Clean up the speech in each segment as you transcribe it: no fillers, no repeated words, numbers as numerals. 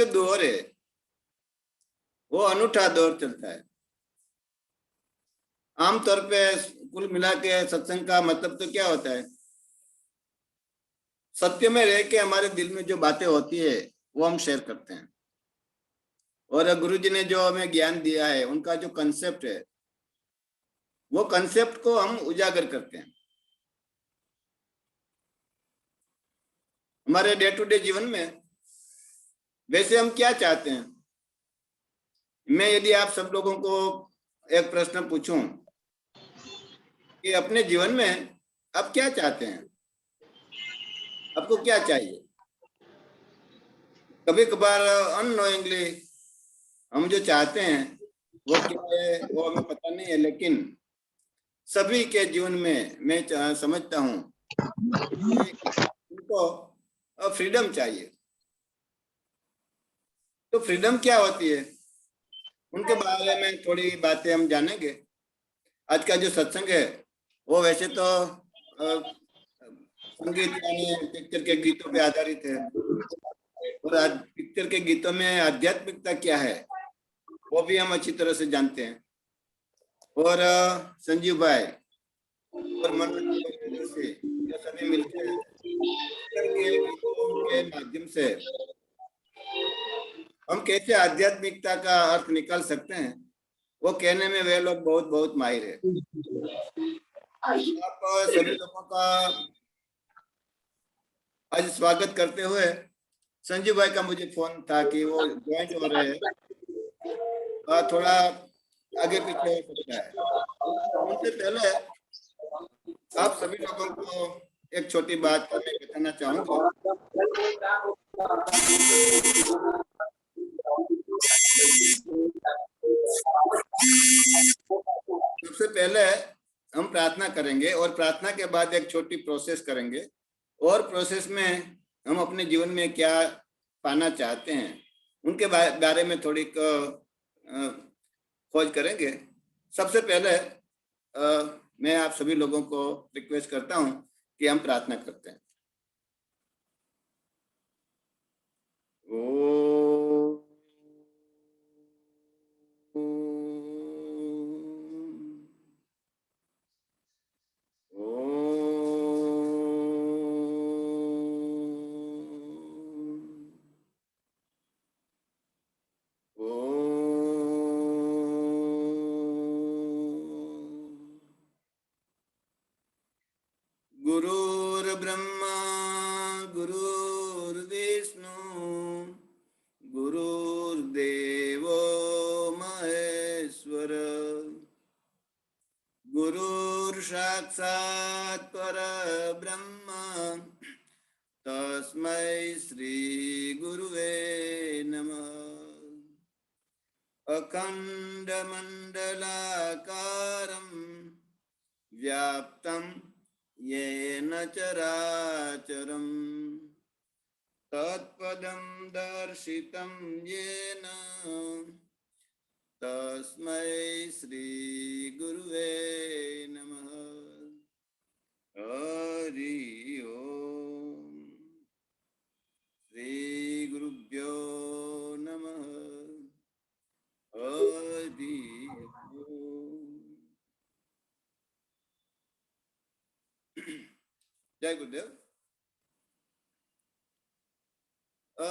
जो दौर है वो अनूठा दौर चलता है। आमतौर पे कुल मिला के सत्संग का मतलब तो क्या होता है, सत्य में रह के हमारे दिल में जो बातें होती है वो हम शेयर करते हैं, और गुरु जी ने जो हमें ज्ञान दिया है उनका जो कंसेप्ट है वो कंसेप्ट को हम उजागर करते हैं। हमारे डे टू डे जीवन में वैसे हम क्या चाहते हैं। मैं यदि आप सब लोगों को एक प्रश्न पूछूं कि अपने जीवन में आप क्या चाहते हैं, आपको क्या चाहिए, कभी कभार अननोइंगली हम जो चाहते हैं वो क्या है वो हमें पता नहीं है, लेकिन सभी के जीवन में मैं समझता हूँ कि उनको फ्रीडम चाहिए। तो फ्रीडम क्या होती है उनके बारे में थोड़ी बातें हम जानेंगे। आज का जो सत्संग है वो वैसे तो संगीत यानी पिक्चर के गीतों पे आधारित है, और आज पिक्चर के गीतों में आध्यात्मिकता क्या है वो भी हम अच्छी तरह से जानते हैं। और संजीव भाई और मनोज से ये सभी मिलकर पिक्चर के गीतों के माध्यम से हम कैसे आध्यात्मिकता का अर्थ निकाल सकते हैं वो कहने में वे लोग बहुत बहुत माहिर है। आप सभी लोगों का आज स्वागत करते हुए संजीव भाई का मुझे फोन था कि वो ज्वाइंट हो रहे हैं, थोड़ा आगे पीछे हो सकता है। उनसे पहले आप सभी लोगों को एक छोटी बात मैं बताना चाहूंगा। सबसे पहले हम प्रार्थना करेंगे और प्रार्थना के बाद एक छोटी प्रोसेस करेंगे, और प्रोसेस में हम अपने जीवन में क्या पाना चाहते हैं उनके बारे में थोड़ी खोज करेंगे। सबसे पहले मैं आप सभी लोगों को रिक्वेस्ट करता हूं कि हम प्रार्थना करते हैं। गुरुर्ब्रह्मा गुरुर्विष्णु गुरुर्देवो महेश्वर गुरुर्साक्षात् परब्रह्म तस्मै श्री गुरुवे नमः। अखण्डमण्डलाकारं व्याप्तं येन चराचरं तत्पदं दर्शितं येन तस्मै श्री गुरुवे नमः। हरि ओम। श्री गुरुभ्यो नमः। हरि ओम। जय गुरुदेव।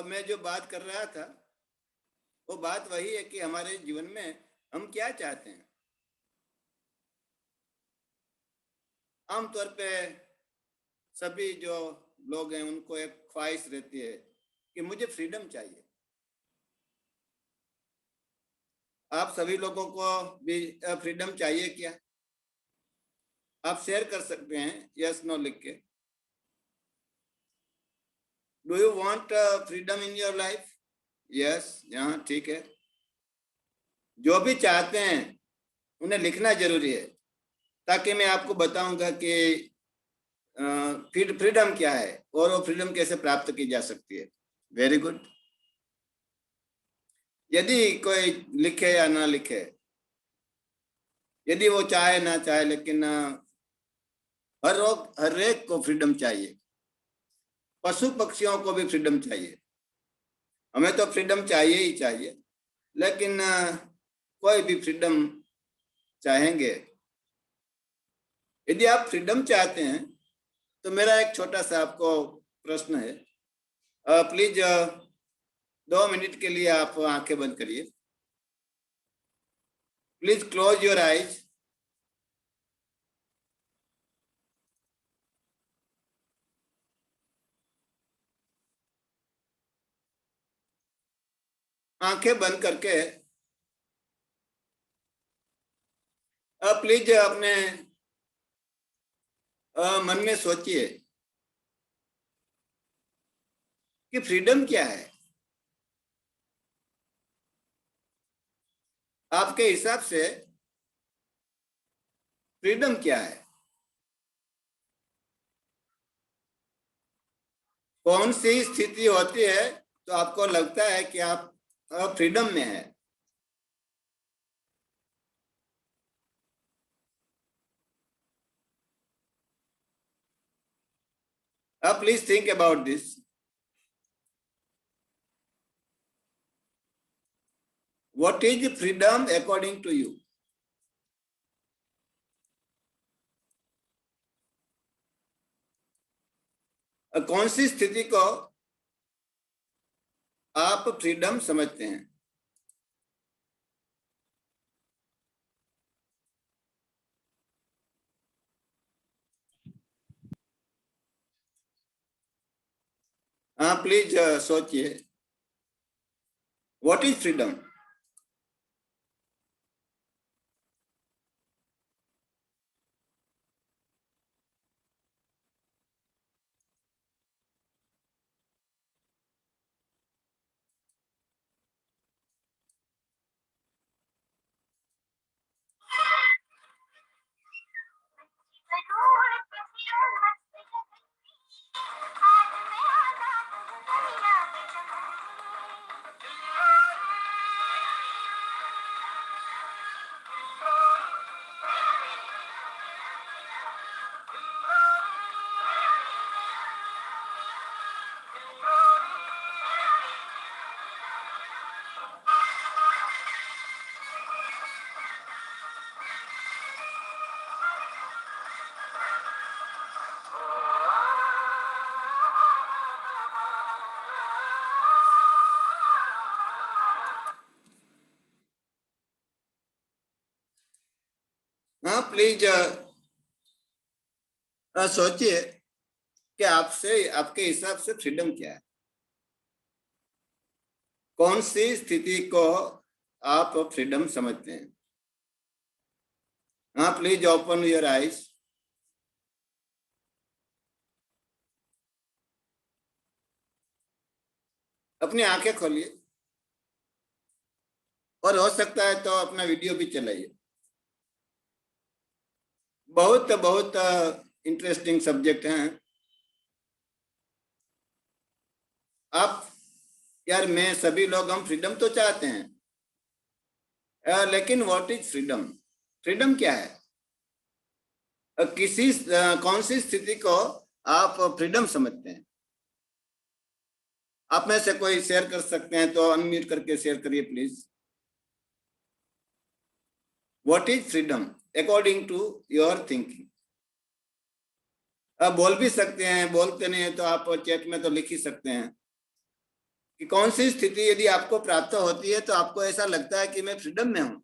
मैं जो बात कर रहा था वो बात वही है कि हमारे जीवन में हम क्या चाहते हैं। आमतौर पे सभी जो लोग हैं उनको एक ख्वाहिश रहती है कि मुझे फ्रीडम चाहिए। आप सभी लोगों को भी फ्रीडम चाहिए क्या? आप शेयर कर सकते हैं यस नो लिख के। Do you want freedom in your life? Yes, यहाँ ठीक है। जो भी चाहते हैं उन्हें लिखना जरूरी है, ताकि मैं आपको बताऊंगा कि फ्रीडम क्या है और वो फ्रीडम कैसे प्राप्त की जा सकती है। Very good. यदि कोई लिखे या ना लिखे, यदि वो चाहे ना चाहे, लेकिन हर एक को फ्रीडम चाहिए। पशु पक्षियों को भी फ्रीडम चाहिए। हमें तो फ्रीडम चाहिए ही चाहिए, लेकिन कोई भी फ्रीडम चाहेंगे। यदि आप फ्रीडम चाहते हैं तो मेरा एक छोटा सा आपको प्रश्न है। प्लीज 2 मिनट के लिए आप आंखें बंद करिए। Please close your eyes. आंखें बंद करके प्लीज अपने मन में सोचिए कि फ्रीडम क्या है। आपके हिसाब से फ्रीडम क्या है? कौन सी स्थिति होती है तो आपको लगता है कि आप फ्रीडम में है? Please think about this. What is freedom according to you? कौन सी स्थिति को आप फ्रीडम समझते हैं? हाँ, प्लीज सोचिए। What is freedom? हाँ, प्लीज सोचिए कि आपसे आपके हिसाब से फ्रीडम क्या है? कौन सी स्थिति को आप फ्रीडम समझते हैं? हाँ, प्लीज ओपन योर आईज। अपनी आंखें खोलिए और हो सकता है तो अपना वीडियो भी चलाइए। बहुत बहुत इंटरेस्टिंग सब्जेक्ट हैं। आप यार, मैं सभी लोग हम फ्रीडम तो चाहते हैं, लेकिन व्हाट इज फ्रीडम? फ्रीडम क्या है? किसी कौन सी स्थिति को आप फ्रीडम समझते हैं? आप में से कोई शेयर कर सकते हैं तो अनम्यूट करके शेयर करिए please. What is freedom according to your thinking? आप बोल भी सकते हैं, बोलते नहीं है तो आप चैट में तो लिख ही सकते हैं कि कौन सी स्थिति यदि आपको प्राप्त होती है तो आपको ऐसा लगता है कि मैं फ्रीडम में हूं।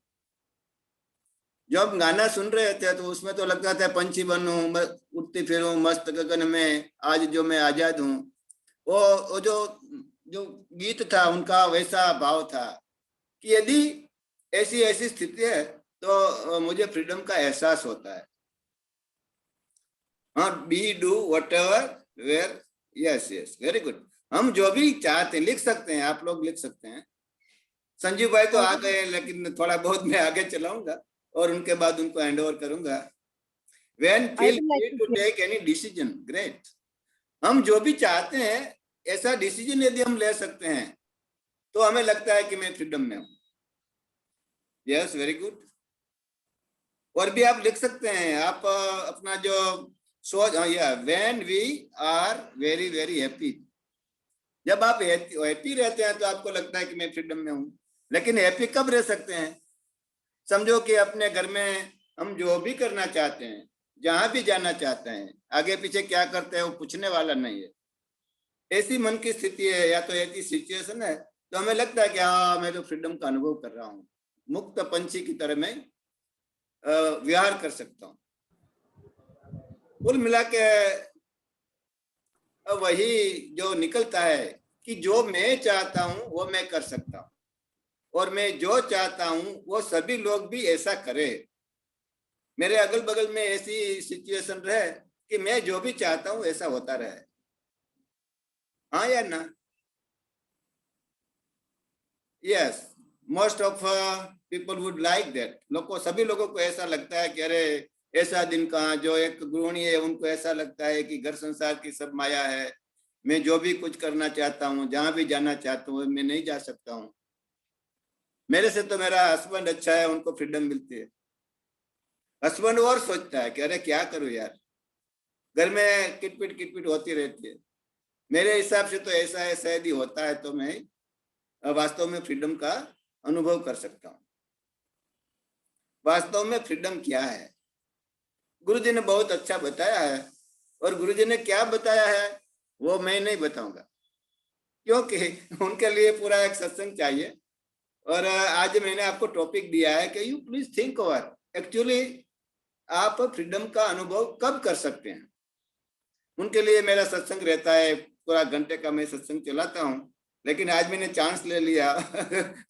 जब गाना सुन रहे थे तो उसमें तो लगता था पंछी बनूं, उड़ती फिरूं मस्त गगन में, आज जो मैं आजाद हूं। वो जो जो गीत था उनका वैसा भाव था कि यदि ऐसी ऐसी स्थिति है तो मुझे फ्रीडम का एहसास होता है। हाँ, be do whatever where. Yes yes, very good. हम जो भी चाहते हैं लिख सकते हैं, आप लोग लिख सकते हैं। संजीव भाई तो आ गए, लेकिन थोड़ा बहुत मैं आगे चलाऊंगा और उनके बाद उनको हैंड ओवर करूंगा। When feel free to take any decision, great। हम जो भी चाहते हैं ऐसा डिसीजन यदि हम ले सकते हैं तो हमें लगता है कि मैं फ्रीडम में हूं। Yes, very good. और भी आप लिख सकते हैं। आप अपना जो सोच, या when we are very very happy, जब आप हैप्पी रहते हैं तो आपको लगता है कि मैं फ्रीडम में हूँ। लेकिन हैप्पी कब रह सकते हैं? समझो कि अपने घर में हम जो भी करना चाहते हैं, जहां भी जाना चाहते हैं, आगे पीछे क्या करते हैं वो पूछने वाला नहीं है। ऐसी मन की स्थिति है या तो ऐसी सिचुएशन है, तो हमें लगता है कि हाँ मैं तो फ्रीडम का अनुभव कर रहा हूँ, मुक्त पंछी की तरह मैं विहार कर सकता हूँ। कुल मिला के वही जो निकलता है कि जो मैं चाहता हूँ वो मैं कर सकता हूँ, और मैं जो चाहता हूँ वो सभी लोग भी ऐसा करें। मेरे अगल बगल में ऐसी सिचुएशन रहे कि मैं जो भी चाहता हूँ ऐसा होता रहे। हाँ या ना? Yes, most of people would like that. सभी लोगों को ऐसा लगता है कि अरे ऐसा दिन कहाँ। जो एक गृहिणी है उनको ऐसा लगता है कि घर संसार की सब माया है, मैं जो भी कुछ करना चाहता हूँ, जहां भी जाना चाहता हूँ मैं नहीं जा सकता हूँ। मेरे से तो मेरा हस्बैंड अच्छा है, उनको फ्रीडम मिलती है। हस्बैंड और सोचता है कि अरे क्या करूँ यार, घर में किटपिट होती रहती है। मेरे हिसाब से तो ऐसा है, शायद ही होता है, तो मैं वास्तव में फ्रीडम का अनुभव कर सकता हूँ। वास्तव में फ्रीडम क्या है? गुरुजी ने बहुत अच्छा बताया है, और गुरुजी ने क्या बताया है वो मैं नहीं बताऊंगा, क्योंकि उनके लिए पूरा एक सत्संग चाहिए। और आज मैंने आपको टॉपिक दिया है कि you please think over, actually आप फ्रीडम का अनुभव कब कर सकते हैं। उनके लिए मेरा सत्संग रहता है, पूरा घंटे का मैं सत्संग चलाता हूँ। लेकिन आज मैंने चांस ले लिया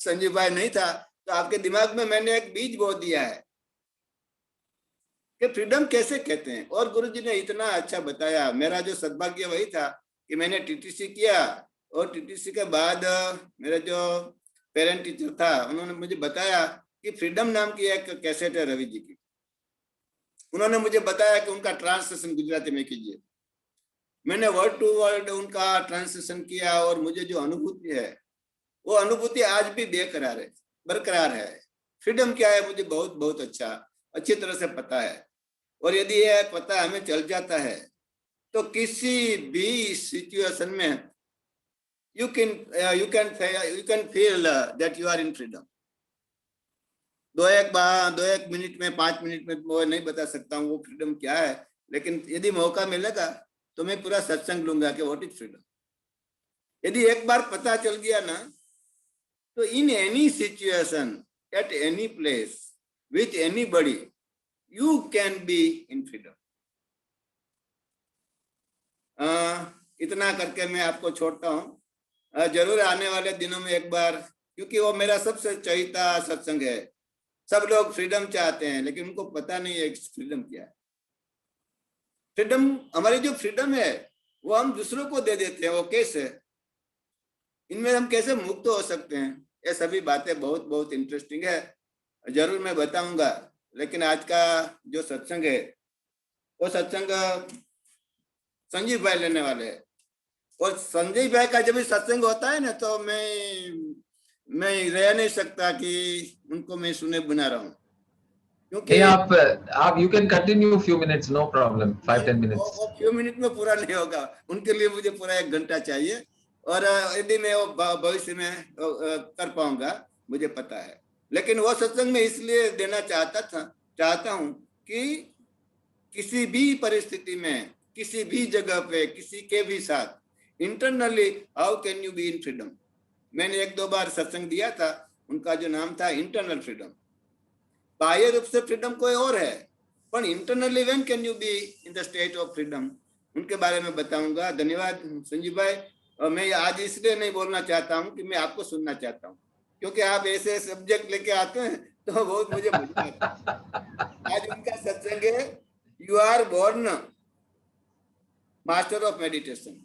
संजीव भाई नहीं था तो आपके दिमाग में मैंने एक बीज बो दिया है कि फ्रीडम कैसे कहते हैं। और गुरुजी ने इतना अच्छा बताया। मेरा जो सद्भाग्य वही था कि मैंने टीटीसी किया, और टीटीसी के बाद मेरा जो पेरेंट टीचर था उन्होंने मुझे बताया कि फ्रीडम नाम की एक कैसेट है रवि जी की। उन्होंने मुझे बताया कि उनका ट्रांसलेशन गुजराती में कीजिए। मैंने वर्ड टू वर्ड उनका ट्रांसलेशन किया, और मुझे जो अनुभूति है वो अनुभूति आज भी बरकरार है। फ्रीडम क्या है मुझे बहुत बहुत अच्छी तरह से पता है। और यदि यह पता हमें चल जाता है तो किसी भी सिचुएशन में you can feel that you are in freedom। दो एक मिनट में 5 मिनट में वो नहीं बता सकता हूँ वो फ्रीडम क्या है, लेकिन यदि मौका मिलेगा तो मैं पूरा सत्संग लूंगा कि व्हाट इज फ्रीडम। यदि एक बार पता चल गया ना, तो in any situation at any place with anybody you can be in freedom. इतना करके मैं आपको छोड़ता हूँ। जरूर आने वाले दिनों में एक बार, क्योंकि वो मेरा सबसे चहीता सत्संग है। सब लोग फ्रीडम चाहते हैं लेकिन उनको पता नहीं है फ्रीडम क्या है। फ्रीडम, हमारी जो फ्रीडम है वो हम दूसरों को दे देते हैं, वो कैसे? इनमें हम कैसे मुक्त हो सकते हैं? ये सभी बातें बहुत बहुत इंटरेस्टिंग है, जरूर मैं बताऊंगा। लेकिन आज का जो सत्संग है वो सत्संग संजीव भाई लेने वाले हैं। और संजीव भाई का जब सत्संग होता है ना तो मैं रह नहीं सकता कि उनको मैं सुने बना रहा हूँ, क्योंकि आप you can continue few minutes, no problem, 5-10 minutes. वो फ्यू मिनट में पूरा नहीं होगा, उनके लिए मुझे पूरा 1 घंटा चाहिए। और यदि मैं वो भविष्य में कर पाऊंगा मुझे पता है। लेकिन वो सत्संग में इसलिए देना चाहता हूँ कि किसी भी परिस्थिति में, किसी भी जगह पे, किसी के भी साथ internally how can you be in freedom. मैंने 1-2 बार सत्संग दिया था, उनका जो नाम था इंटरनल फ्रीडम। बाह्य रूप से फ्रीडम कोई और है, पर internally when can you B in the state of freedom, उनके बारे में बताऊंगा। धन्यवाद संजीव भाई। और मैं आज इसलिए नहीं बोलना चाहता हूँ कि मैं आपको सुनना चाहता हूँ, क्योंकि आप ऐसे सब्जेक्ट लेके आते हैं तो बहुत मुझे मजा आता है। आज उनका सत्संग है you are born master of meditation.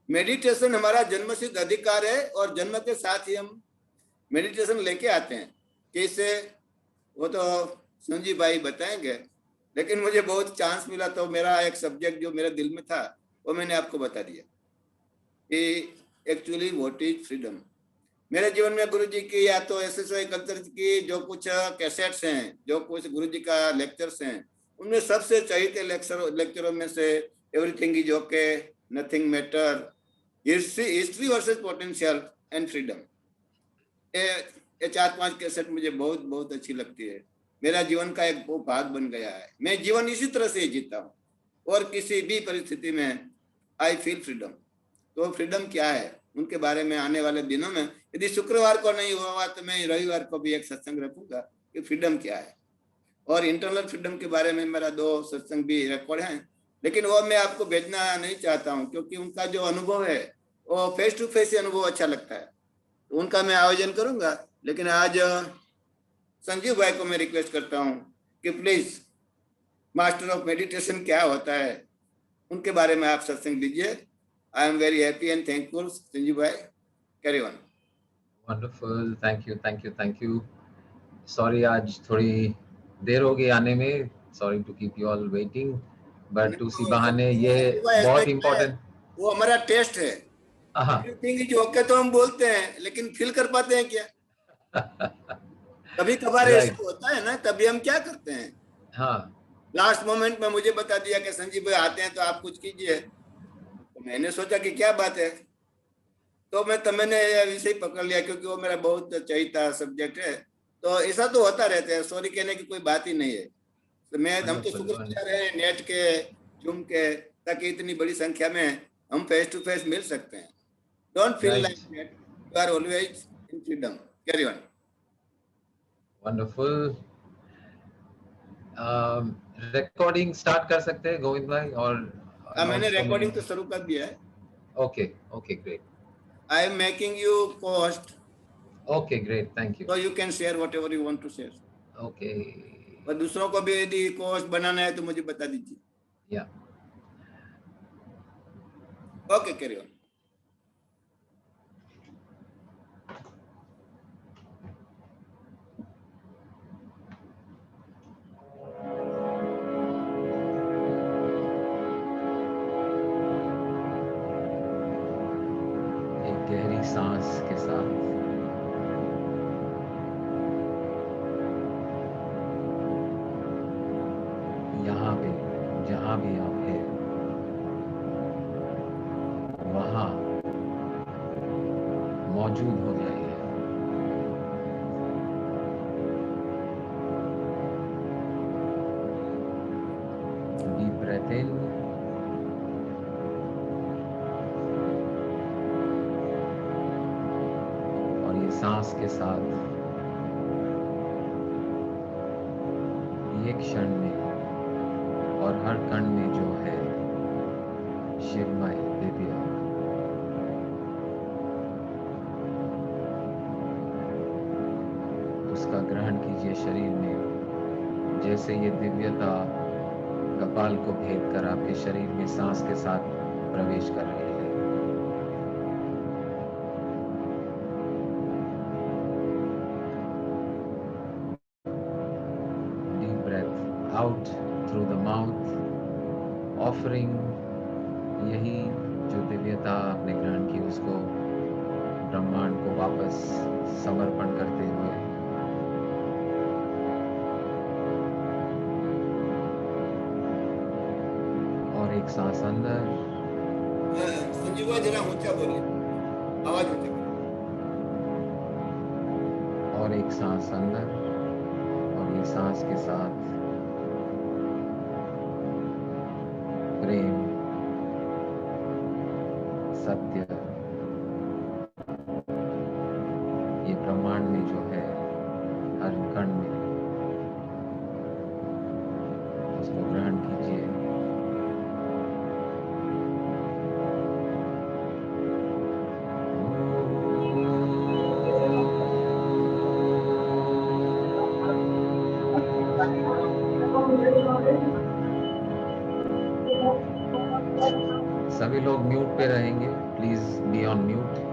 Meditation हमारा जन्मसिद्ध अधिकार है, और जन्म के साथ ही हम मेडिटेशन लेके आते हैं। कैसे वो तो संजीव भाई बताएंगे, लेकिन मुझे बहुत चांस मिला तो मेरा एक सब्जेक्ट जो मेरे दिल में था वो मैंने आपको बता दिया कि एक्चुअली व्हाट इज फ्रीडम। मेरे जीवन में गुरुजी की या तो एसएसओ कल्चर की जो कुछ कैसेट्स हैं, जो कुछ गुरुजी का लेक्चर्स हैं, उनमें सबसे चहीते लेक्चरों में से everything is okay, nothing matter, history versus potential and freedom. ये 4-5 कैसेट मुझे बहुत बहुत अच्छी लगती है। मेरा जीवन का एक वो भाग बन गया है। मैं जीवन इसी तरह से जीता हूँ और किसी भी परिस्थिति में आई फील फ्रीडम। तो फ्रीडम क्या है उनके बारे में आने वाले दिनों में, यदि शुक्रवार को नहीं हुआ तो मैं रविवार को भी एक सत्संग रखूंगा कि फ्रीडम क्या है। और इंटरनल फ्रीडम के बारे में मेरा 2 सत्संग भी रिकॉर्ड हैं, लेकिन वो मैं आपको भेजना नहीं चाहता हूँ क्योंकि उनका जो अनुभव है वो फेस टू फेस अनुभव अच्छा लगता है, तो उनका मैं आयोजन करूंगा। लेकिन आज संजीव भाई को मैं रिक्वेस्ट करता हूँ कि प्लीज मास्टर ऑफ मेडिटेशन क्या होता है उनके बारे में आप सत्संग दीजिए। I am very happy and thankful. Sanjeev भाई, carry on. Wonderful. Thank you. Sorry, आज थोड़ी देर हो गई आने में. Sorry to keep you all waiting. But उसी बहाने ये बहुत important. वो हमारा टेस्ट है। एवरीथिंग इज ओके तो हम बोलते हैं, लेकिन फील कर पाते हैं क्या? कभी कभार ऐसा होता है ना, तभी हम क्या करते हैं। हाँ, लास्ट मोमेंट में मुझे बता दिया कि संजीव भाई आते हैं तो आप कुछ कीजिए, तो मैंने सोचा कि क्या बात है, तो मैंने विषय पकड़ लिया क्योंकि वो मेरा बहुत चहीता सब्जेक्ट है। तो ऐसा तो होता रहता है, सॉरी कहने की कोई बात ही नहीं है। तो हम तो शुक्रगुजार हैं नेट के, जूम के, ताकि इतनी बड़ी संख्या में हम फेस टू फेस मिल सकते हैं। Don't feel like that, you are always in freedom. Carry on. Wonderful. Recording start कर सकते हैं गोविंद भाई? और मैंने रिकॉर्डिंग तो शुरू कर दिया है। Okay, great. I am making you co-host. Okay, great. Thank you. So you can share whatever you want to share. Okay. पर दूसरों को भी यदि co-host बनाना है तो मुझे बता दीजिए। Yeah. Okay, carry on. गहरी सांस के साथ यहाँ पे जहाँ भी आप हैं वहाँ मौजूद हो जाइए। Deep breath in. सांस के साथ ये क्षण में और हर कण में जो है शिवमय दिव्य, उसका ग्रहण कीजिए शरीर में। जैसे ये दिव्यता कपाल को भेद कर आपके शरीर में सांस के साथ प्रवेश कर रही है। Out through the mouth, offering यही जो दिव्यता आपने ग्रहण की उसको ब्रह्मांड को वापस समर्पण करते हुए और एक सांस अंदर। संजीव भाई जरा ऊंचा बोलिए, आवाज ऊंचा। और एक सांस अंदर और ये सांस के साथ प्रेम, सत्य, ये ब्रह्मांड में जो है हर कण में उसको ग्रहण कीजिए। सभी लोग म्यूट पे रहेंगे, प्लीज बी ऑन म्यूट।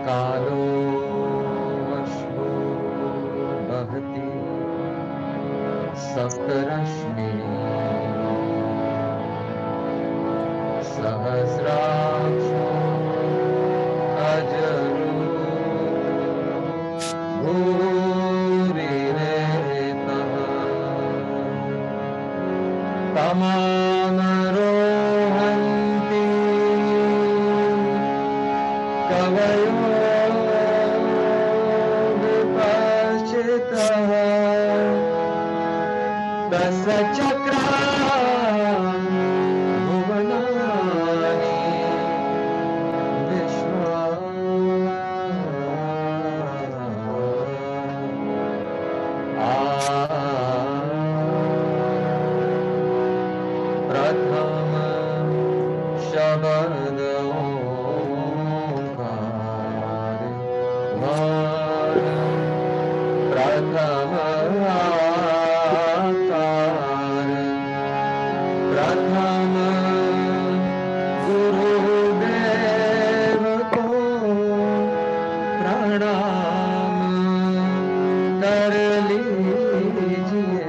कालो अश्वो बहति सप्तरश्मि सहस्राक्षो अजरो भूरिरेतः तमानरोहन्ति कवयो विपश्चितः दशचक्रा भुवनानि विश्वा प्रथम शब्द ओंकार प्रथम आकार प्रथम गुरुदेव को प्रणाम कर लीजिए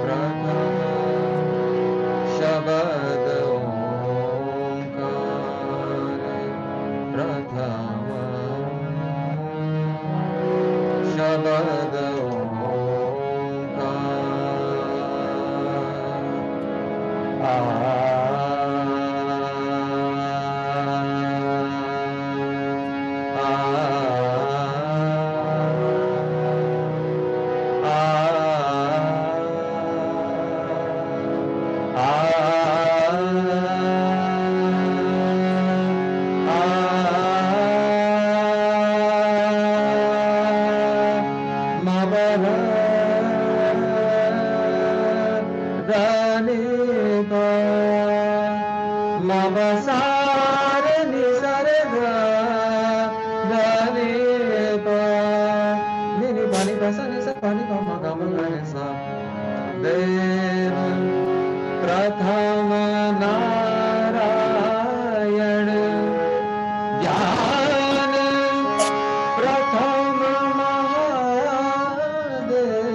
प्रथम शब्द ओंकार प्रथम शब्द देव प्रथम नारायण ज्ञान प्रथम महादेव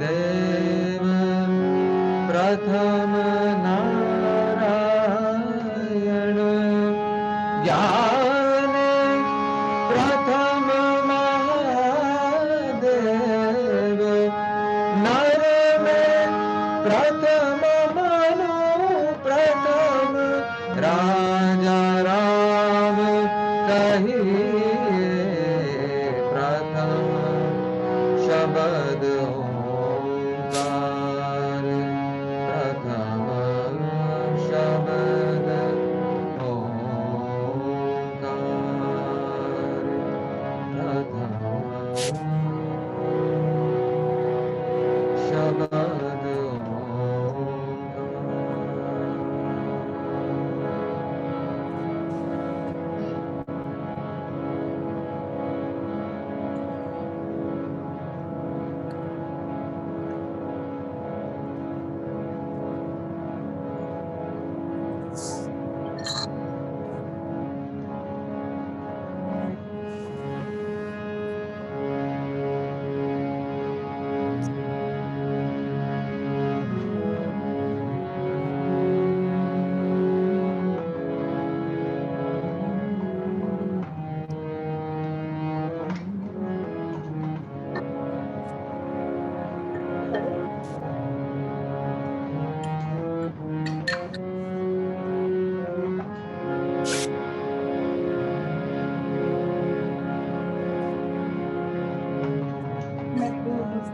देव प्रथम नारायण ज्ञान प्रथम महादेव नर में प्रथम मनु प्रथम राजा राम कहिए प्रथम शब्द ओंकार प्रथम शब्द ओंकार प्रथम शब्द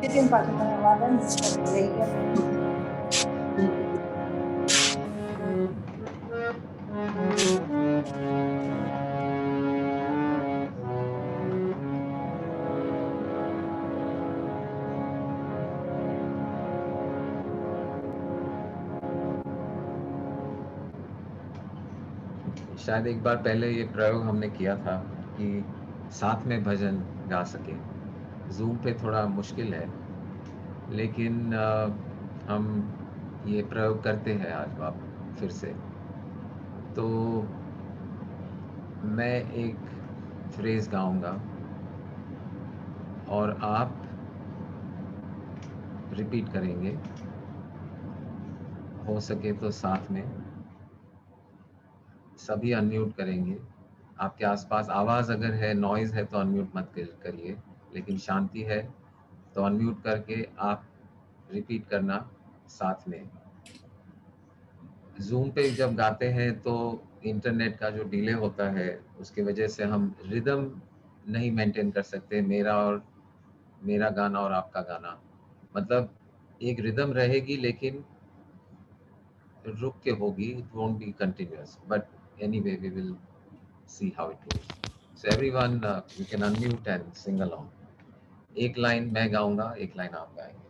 Kitin pa kita nawalan later. शायद एक बार पहले ये प्रयोग हमने किया था कि साथ में भजन गा सके। जूम पे थोड़ा मुश्किल है, लेकिन हम ये प्रयोग करते हैं आज फिर से। तो मैं एक फ्रेज गाऊंगा और आप रिपीट करेंगे, हो सके तो साथ में। सभी अनम्यूट करेंगे। आपके आसपास आवाज अगर है, नॉइज है तो अनम्यूट मत करिए, लेकिन शांति है तो अनम्यूट करके आप रिपीट करना साथ में। जूम पे जब गाते हैं तो इंटरनेट का जो डिले होता है उसकी वजह से हम रिदम नहीं मेंटेन कर सकते, मेरा गाना और आपका गाना। मतलब एक रिदम रहेगी लेकिन रुक के होगी, it won't be continuous, but anyway we will see how it goes. So everyone, you can unmute and sing along. एक लाइन मैं गाऊंगा, एक लाइन आप गाएंगे।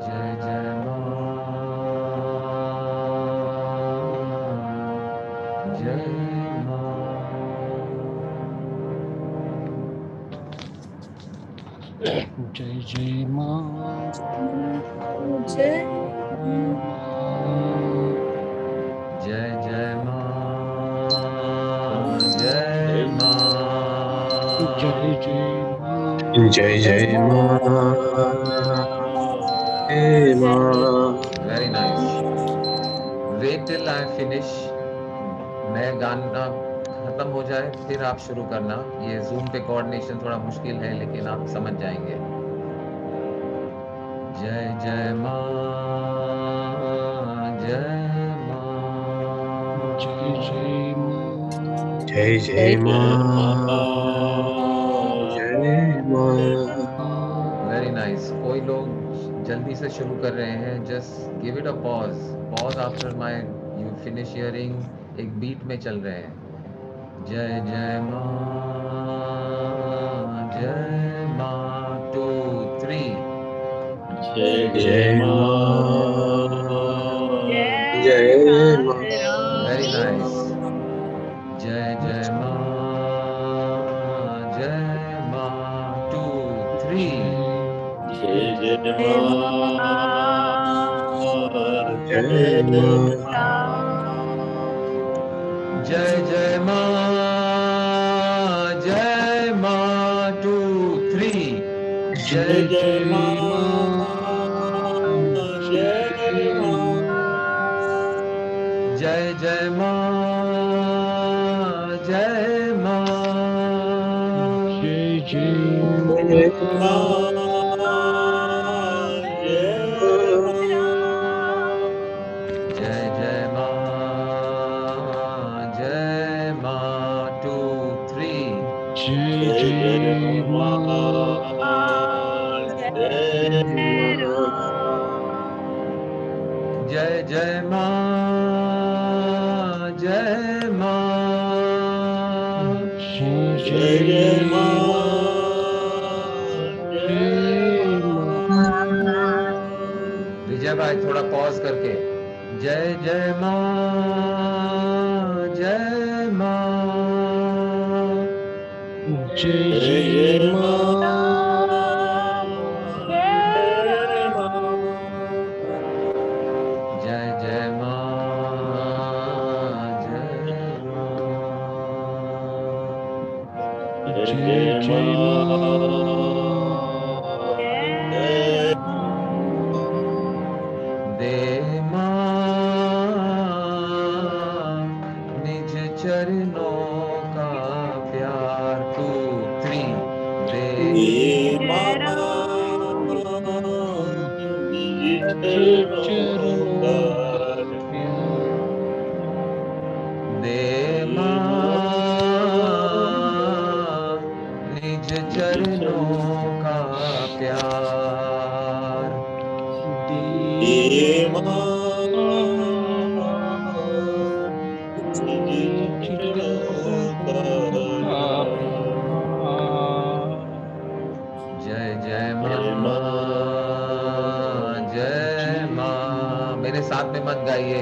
जय जय मां, जय जय जय मां, जय जय जय मां, जय मां, जय जय मां, जय जय मां, जय मां। Very nice. Wait till I finish. मैं गाना खत्म हो जाए फिर आप शुरू करना। ये जूम पे कोऑर्डिनेशन थोड़ा मुश्किल है, लेकिन आप समझ जाएंगे। जय जय मां, जय मां, जय जय मां, जय जय मां, जय मां। Very nice. कोई लोग जल्दी से शुरू कर रहे हैं, just give it a pause after my you finish hearing. एक बीट में चल रहे हैं। जय जय मां, जय मां, 2 3। जय जय मां, जय मां। Very nice. जय जय मां, जय मां, 2 3। जय जय जय जय मां, जय मां, 2 3। जय जय मां, जय जय मां, जय मां, जय जय मां, जय जय मां, जय मां, 2 3। जय जय मां, जय जय मां, जय मां, जय जय मां, जय मां, विजय भाई थोड़ा पॉज करके। जय जय मां, जय मां, जय जय मां, जय जय मां, जय मां। जय जय मां दे मां निज चरणों का प्यार 2 3 दे चरणों का प्यार दे मां निज चरणों का प्यार दे मां जय जय मां जय मां मेरे साथ में मत गाइए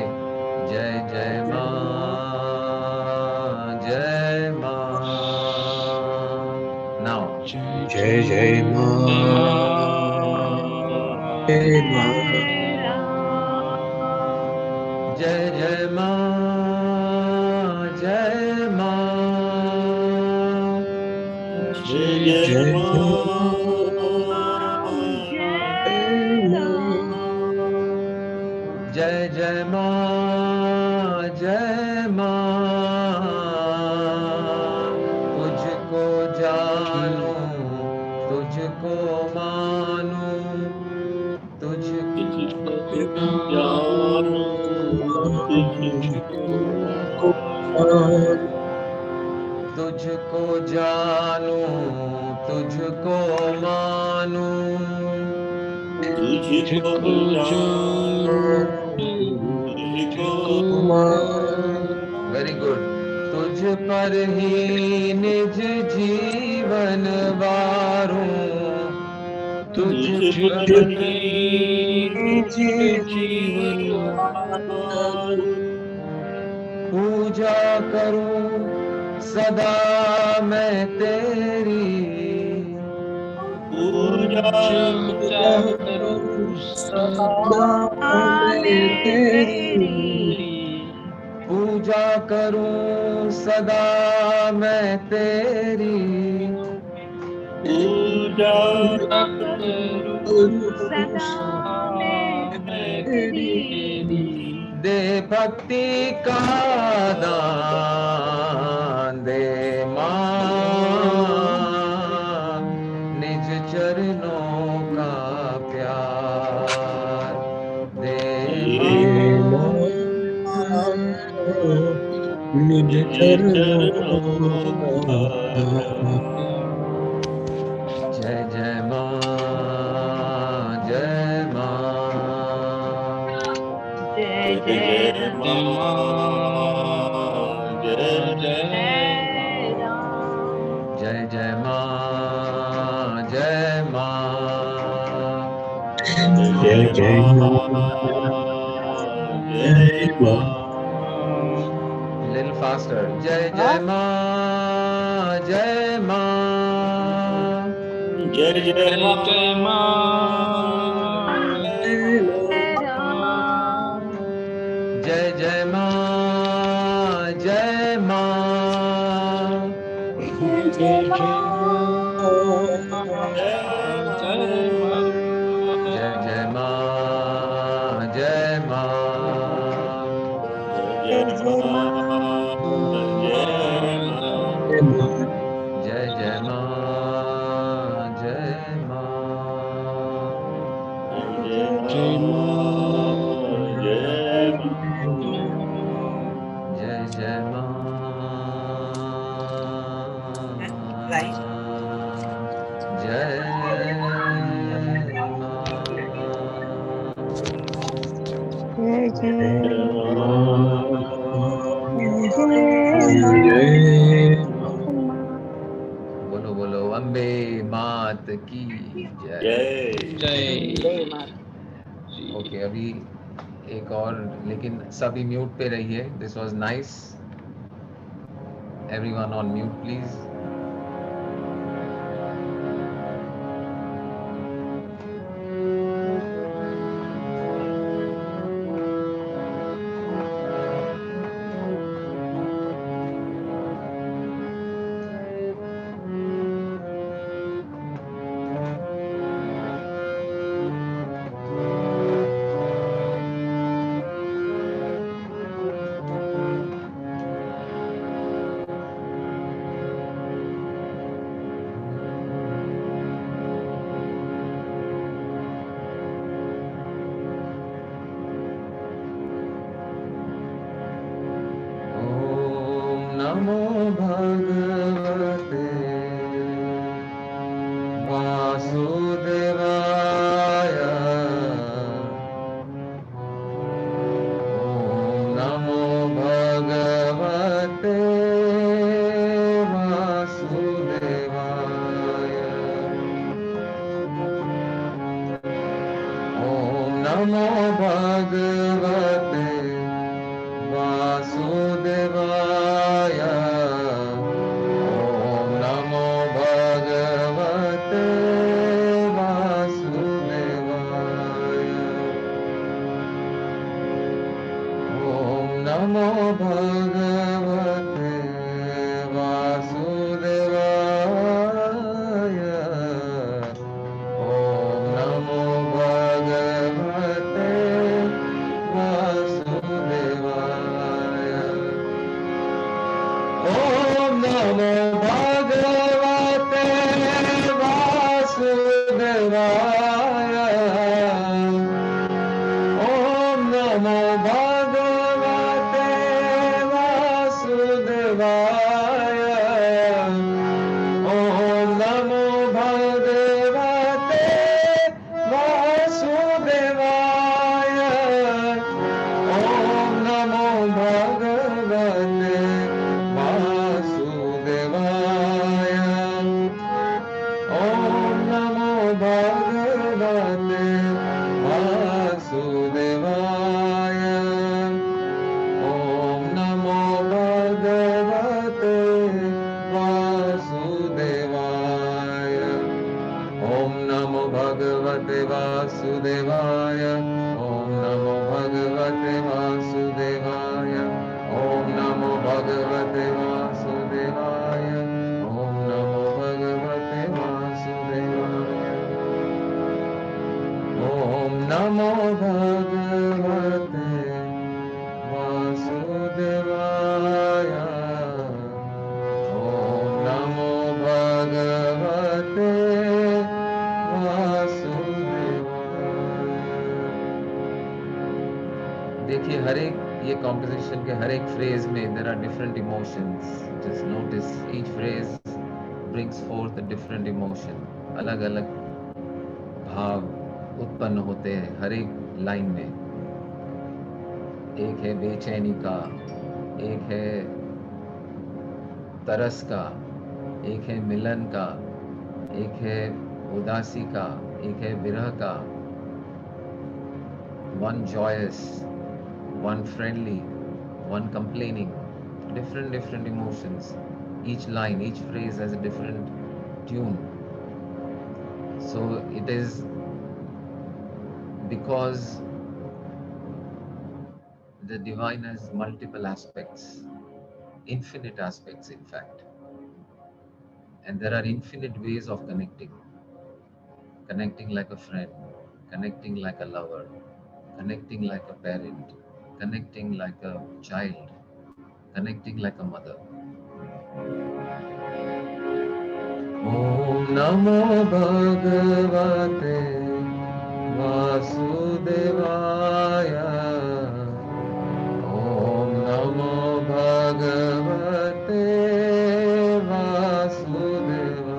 जय जय मां जय मां नाउ जय जय मां जय मां जय जय मां जय मां जय जय जय जय मां जय मां तुझको जानूं तुझको मानूं तुझको तुझको जानूं तुझको मानूं तुझको जानूं तुझको वेरी गुड तुझ पर ही निज जीवन वारूं तुझ पर जीवन पूजा करूं सदा मैं तेरी पूजा करूं सदा मैं तेरी पूजा करूं सदा मैं तेरी पूजा करूं सदा मैं तेरी दे भक्ति का दान दे मां निज चरणों का प्यार दे मां निज चरणों का जय जय मां जय मां जय जय राम मां जय जय राम जय जय मां जय मां जय जय मां जय मां लिटिल फास्टर जय जय मां जय मां जय जय मां जय राम जय जय मां जय मां जय जय जय जय मां जय मां जय जय जय जय मां जय मां जय जय जय मां जय बोलो बोलो अम्बे मात की जय जय ओके अभी एक और लेकिन सभी म्यूट पे रहिए this was nice everyone on mute please नमो भगवते वासुदेवाय ओम नमो भगवते वासुदेवाय ओम नमो भगवते वासुदेवाय ओम नमो भगवते वासुदेवाय ओम नमो भगवते वासुदेवाय ओम नमो भगवते वासुदेवाय ओम नमो भगवते वासुदेवाय ओम नमो भगवते वासुदेवाय ओम नमो भगवते वासुदेवाय ओम नमो भगवते वासुदेवाय ओम नमो भगवते वासुदेवाय ओम नमो भगवते वासुदेवाय ओम नमो भगवते वासुदेवाय ओम नमो भगवते वासुदेवाय ओम नमो भगवते वासुदेवाय ओम नमो भगवते वासुदेवाय देखिए हर एक ये कॉम्पोजिशन के हर एक फ्रेज में there are different emotions just notice each phrase brings forth a different emotion अलग अलग भाव उत्पन्न होते हैं हर एक लाइन में एक है बेचैनी का एक है तरस का एक है मिलन का एक है उदासी का एक है विरह का one joyous one friendly one complaining different emotions each line each phrase has a different tune so it is because the divine has multiple aspects infinite aspects in fact and there are infinite ways of connecting like a friend connecting like a lover connecting like a parent connecting like a child connecting like a mother Om Namo Bhagavate Vasudevaya Om Namo Bhagavate Vasudevaya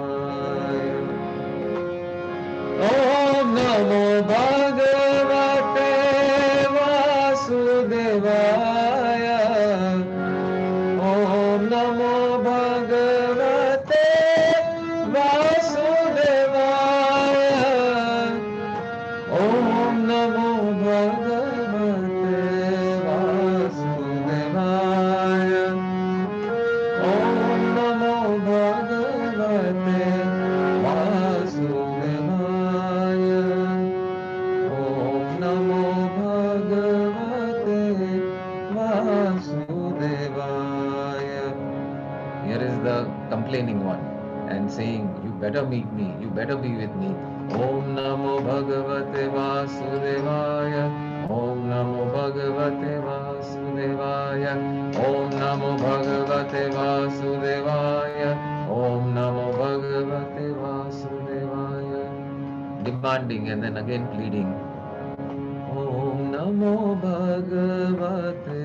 Om Namo Bhagavate Vasudevaya Om Namo Bhagavate Vasudevaya Om Namo Bhagavate Vasudevaya Om Namo Bhagavate Vasudevaya Om Namo Bhagavate Vasudevaya Here is the complaining one and saying, you better meet me, you better be with me. Om Namo Bhagavate Vasudevaya Om Namo Bhagavate Vasudevaya Om Namo Bhagavate Vasudevaya Om Namo Bhagavate Vasudevaya Demanding and then again pleading Om Namo Bhagavate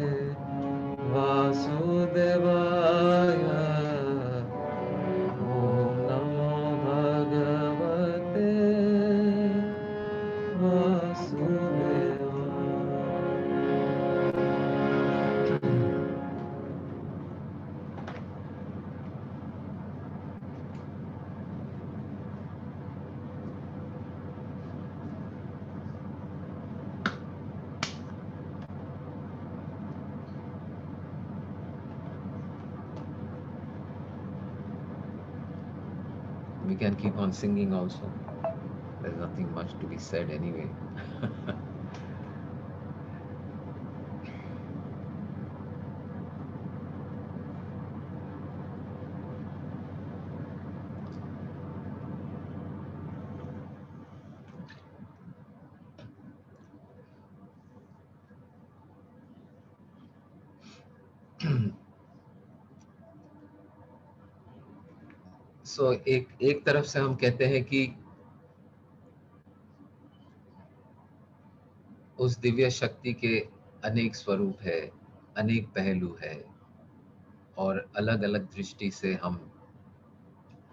Vasudevaya Om Namo Bhagavate Vasudevaya We can keep on singing also. There's nothing much to be said anyway. So एक तरफ से हम कहते हैं कि उस दिव्य शक्ति के अनेक स्वरूप है, अनेक पहलू है, और अलग अलग दृष्टि से हम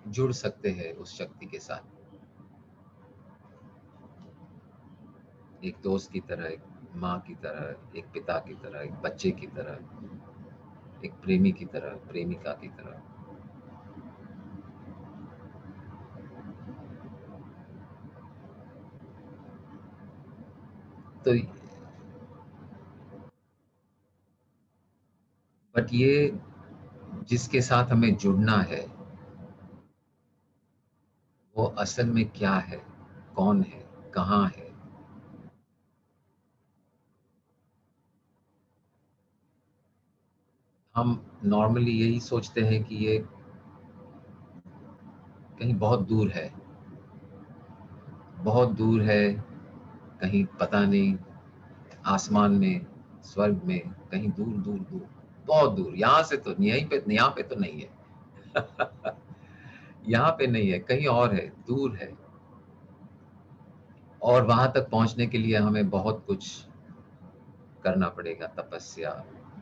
जुड़ सकते हैं उस शक्ति के साथ। एक दोस्त की तरह, एक माँ की तरह, एक पिता की तरह, एक बच्चे की तरह, एक प्रेमी की तरह, प्रेमिका की तरह। तो बट ये जिसके साथ हमें जुड़ना है वो असल में क्या है, कौन है, कहाँ है? हम नॉर्मली यही सोचते हैं कि ये कहीं बहुत दूर है, बहुत दूर है, कहीं पता नहीं, आसमान में, स्वर्ग में, कहीं दूर दूर दूर, बहुत दूर। यहाँ से तो यहाँ पे तो नहीं है। यहाँ पे नहीं है, कहीं और है, दूर है। और वहां तक पहुंचने के लिए हमें बहुत कुछ करना पड़ेगा, तपस्या,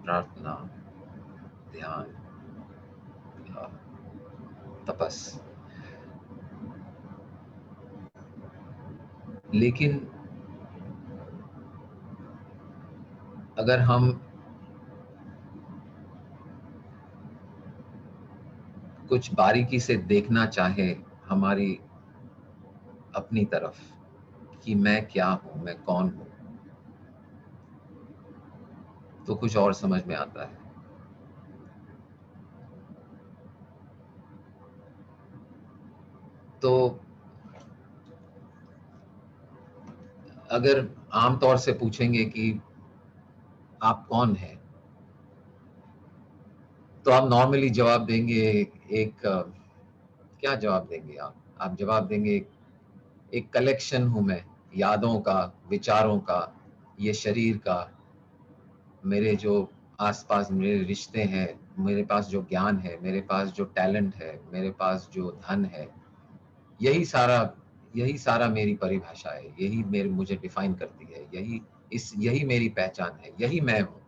प्रार्थना, ध्यान, तपस। लेकिन अगर हम कुछ बारीकी से देखना चाहे हमारी अपनी तरफ कि मैं क्या हूं, मैं कौन हूं, तो कुछ और समझ में आता है। तो अगर आमतौर से पूछेंगे कि आप कौन हैं, तो आप नॉर्मली जवाब देंगे क्या जवाब देंगे आप जवाब देंगे एक कलेक्शन हूं मैं, यादों का, विचारों का, ये शरीर का, मेरे जो आसपास मेरे रिश्ते हैं, मेरे पास जो ज्ञान है, मेरे पास जो टैलेंट है, मेरे पास जो धन है, यही सारा मेरी परिभाषा है, यही मुझे डिफाइन करती है, यही मेरी पहचान है, यही मैं हूं।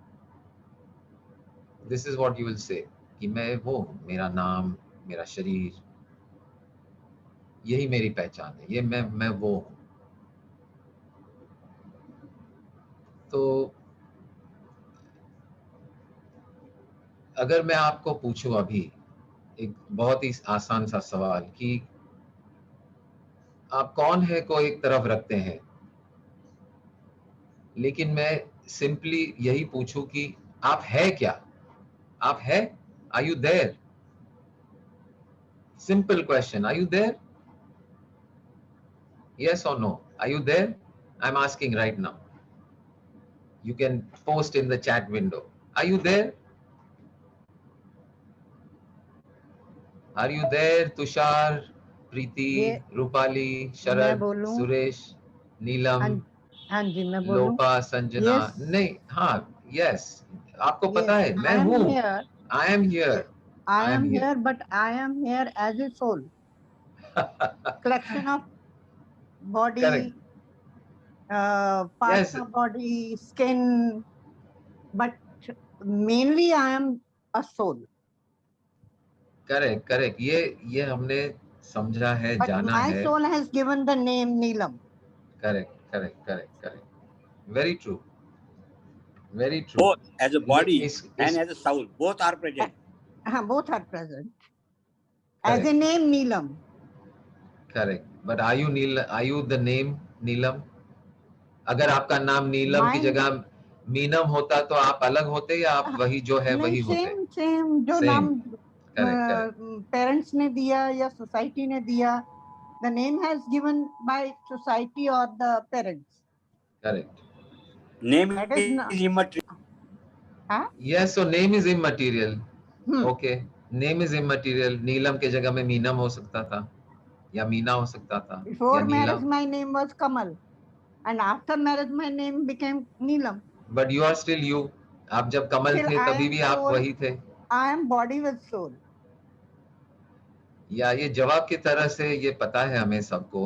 This is what you will say कि मैं वो हूं, मेरा नाम, मेरा शरीर, यही मेरी पहचान है, ये मैं वो हूं। तो अगर मैं आपको पूछूं अभी एक बहुत ही आसान सा सवाल कि आप कौन है को एक तरफ रखते हैं, लेकिन मैं सिंपली यही पूछूं कि आप है क्या, आप है, are you there? Simple question, are you there? Yes or no? Are you there? I'm asking right now. You can post in the chat window. Are you there? Are you there? Tushar, Preeti, ये Rupali, मैं Sharad, बोलूं? Suresh, Neelam, हाँ जी मैं बोलूं? लोपा, Sanjana. Yes, नहीं, हाँ, yes. आपको पता yes, है, I मैं am हूँ. here. I am here. I I am am here. here, but I am here as a soul. Collection of Correct. body, parts Yes. of body, skin, but mainly I am a soul. Correct. Correct. ये हमने समझा है, But जाना my है. soul has given the name Neelam. Correct, correct, correct, correct. Very true. Very true. Both as a body and इस as a soul, both are present. Both are present. As a correct, name Neelam. correct. But are you the name Neelam? अगर आपका नाम नीलम की Mine, जगह मीनम होता तो आप अलग होते या आप वही जो है नहीं वही होते? same जो Same. नाम पेरेंट्स ने दिया या सोसाइटी ने दिया, the name has given by society or the parents. Correct. Name That is not. is immaterial. Huh? Yes, so name is immaterial. Hmm. Okay, name is immaterial. नीलम के जगह में मीनम हो सकता था, या मीना हो सकता था, Before या marriage, Neelam. my name was Kamal, and after marriage, my name became Neelam. But you are still you. आप जब कमल Still, थे I तभी am भी आप soul. वही थे. I am body with soul. या ये जवाब की तरह से ये पता है हमें सबको.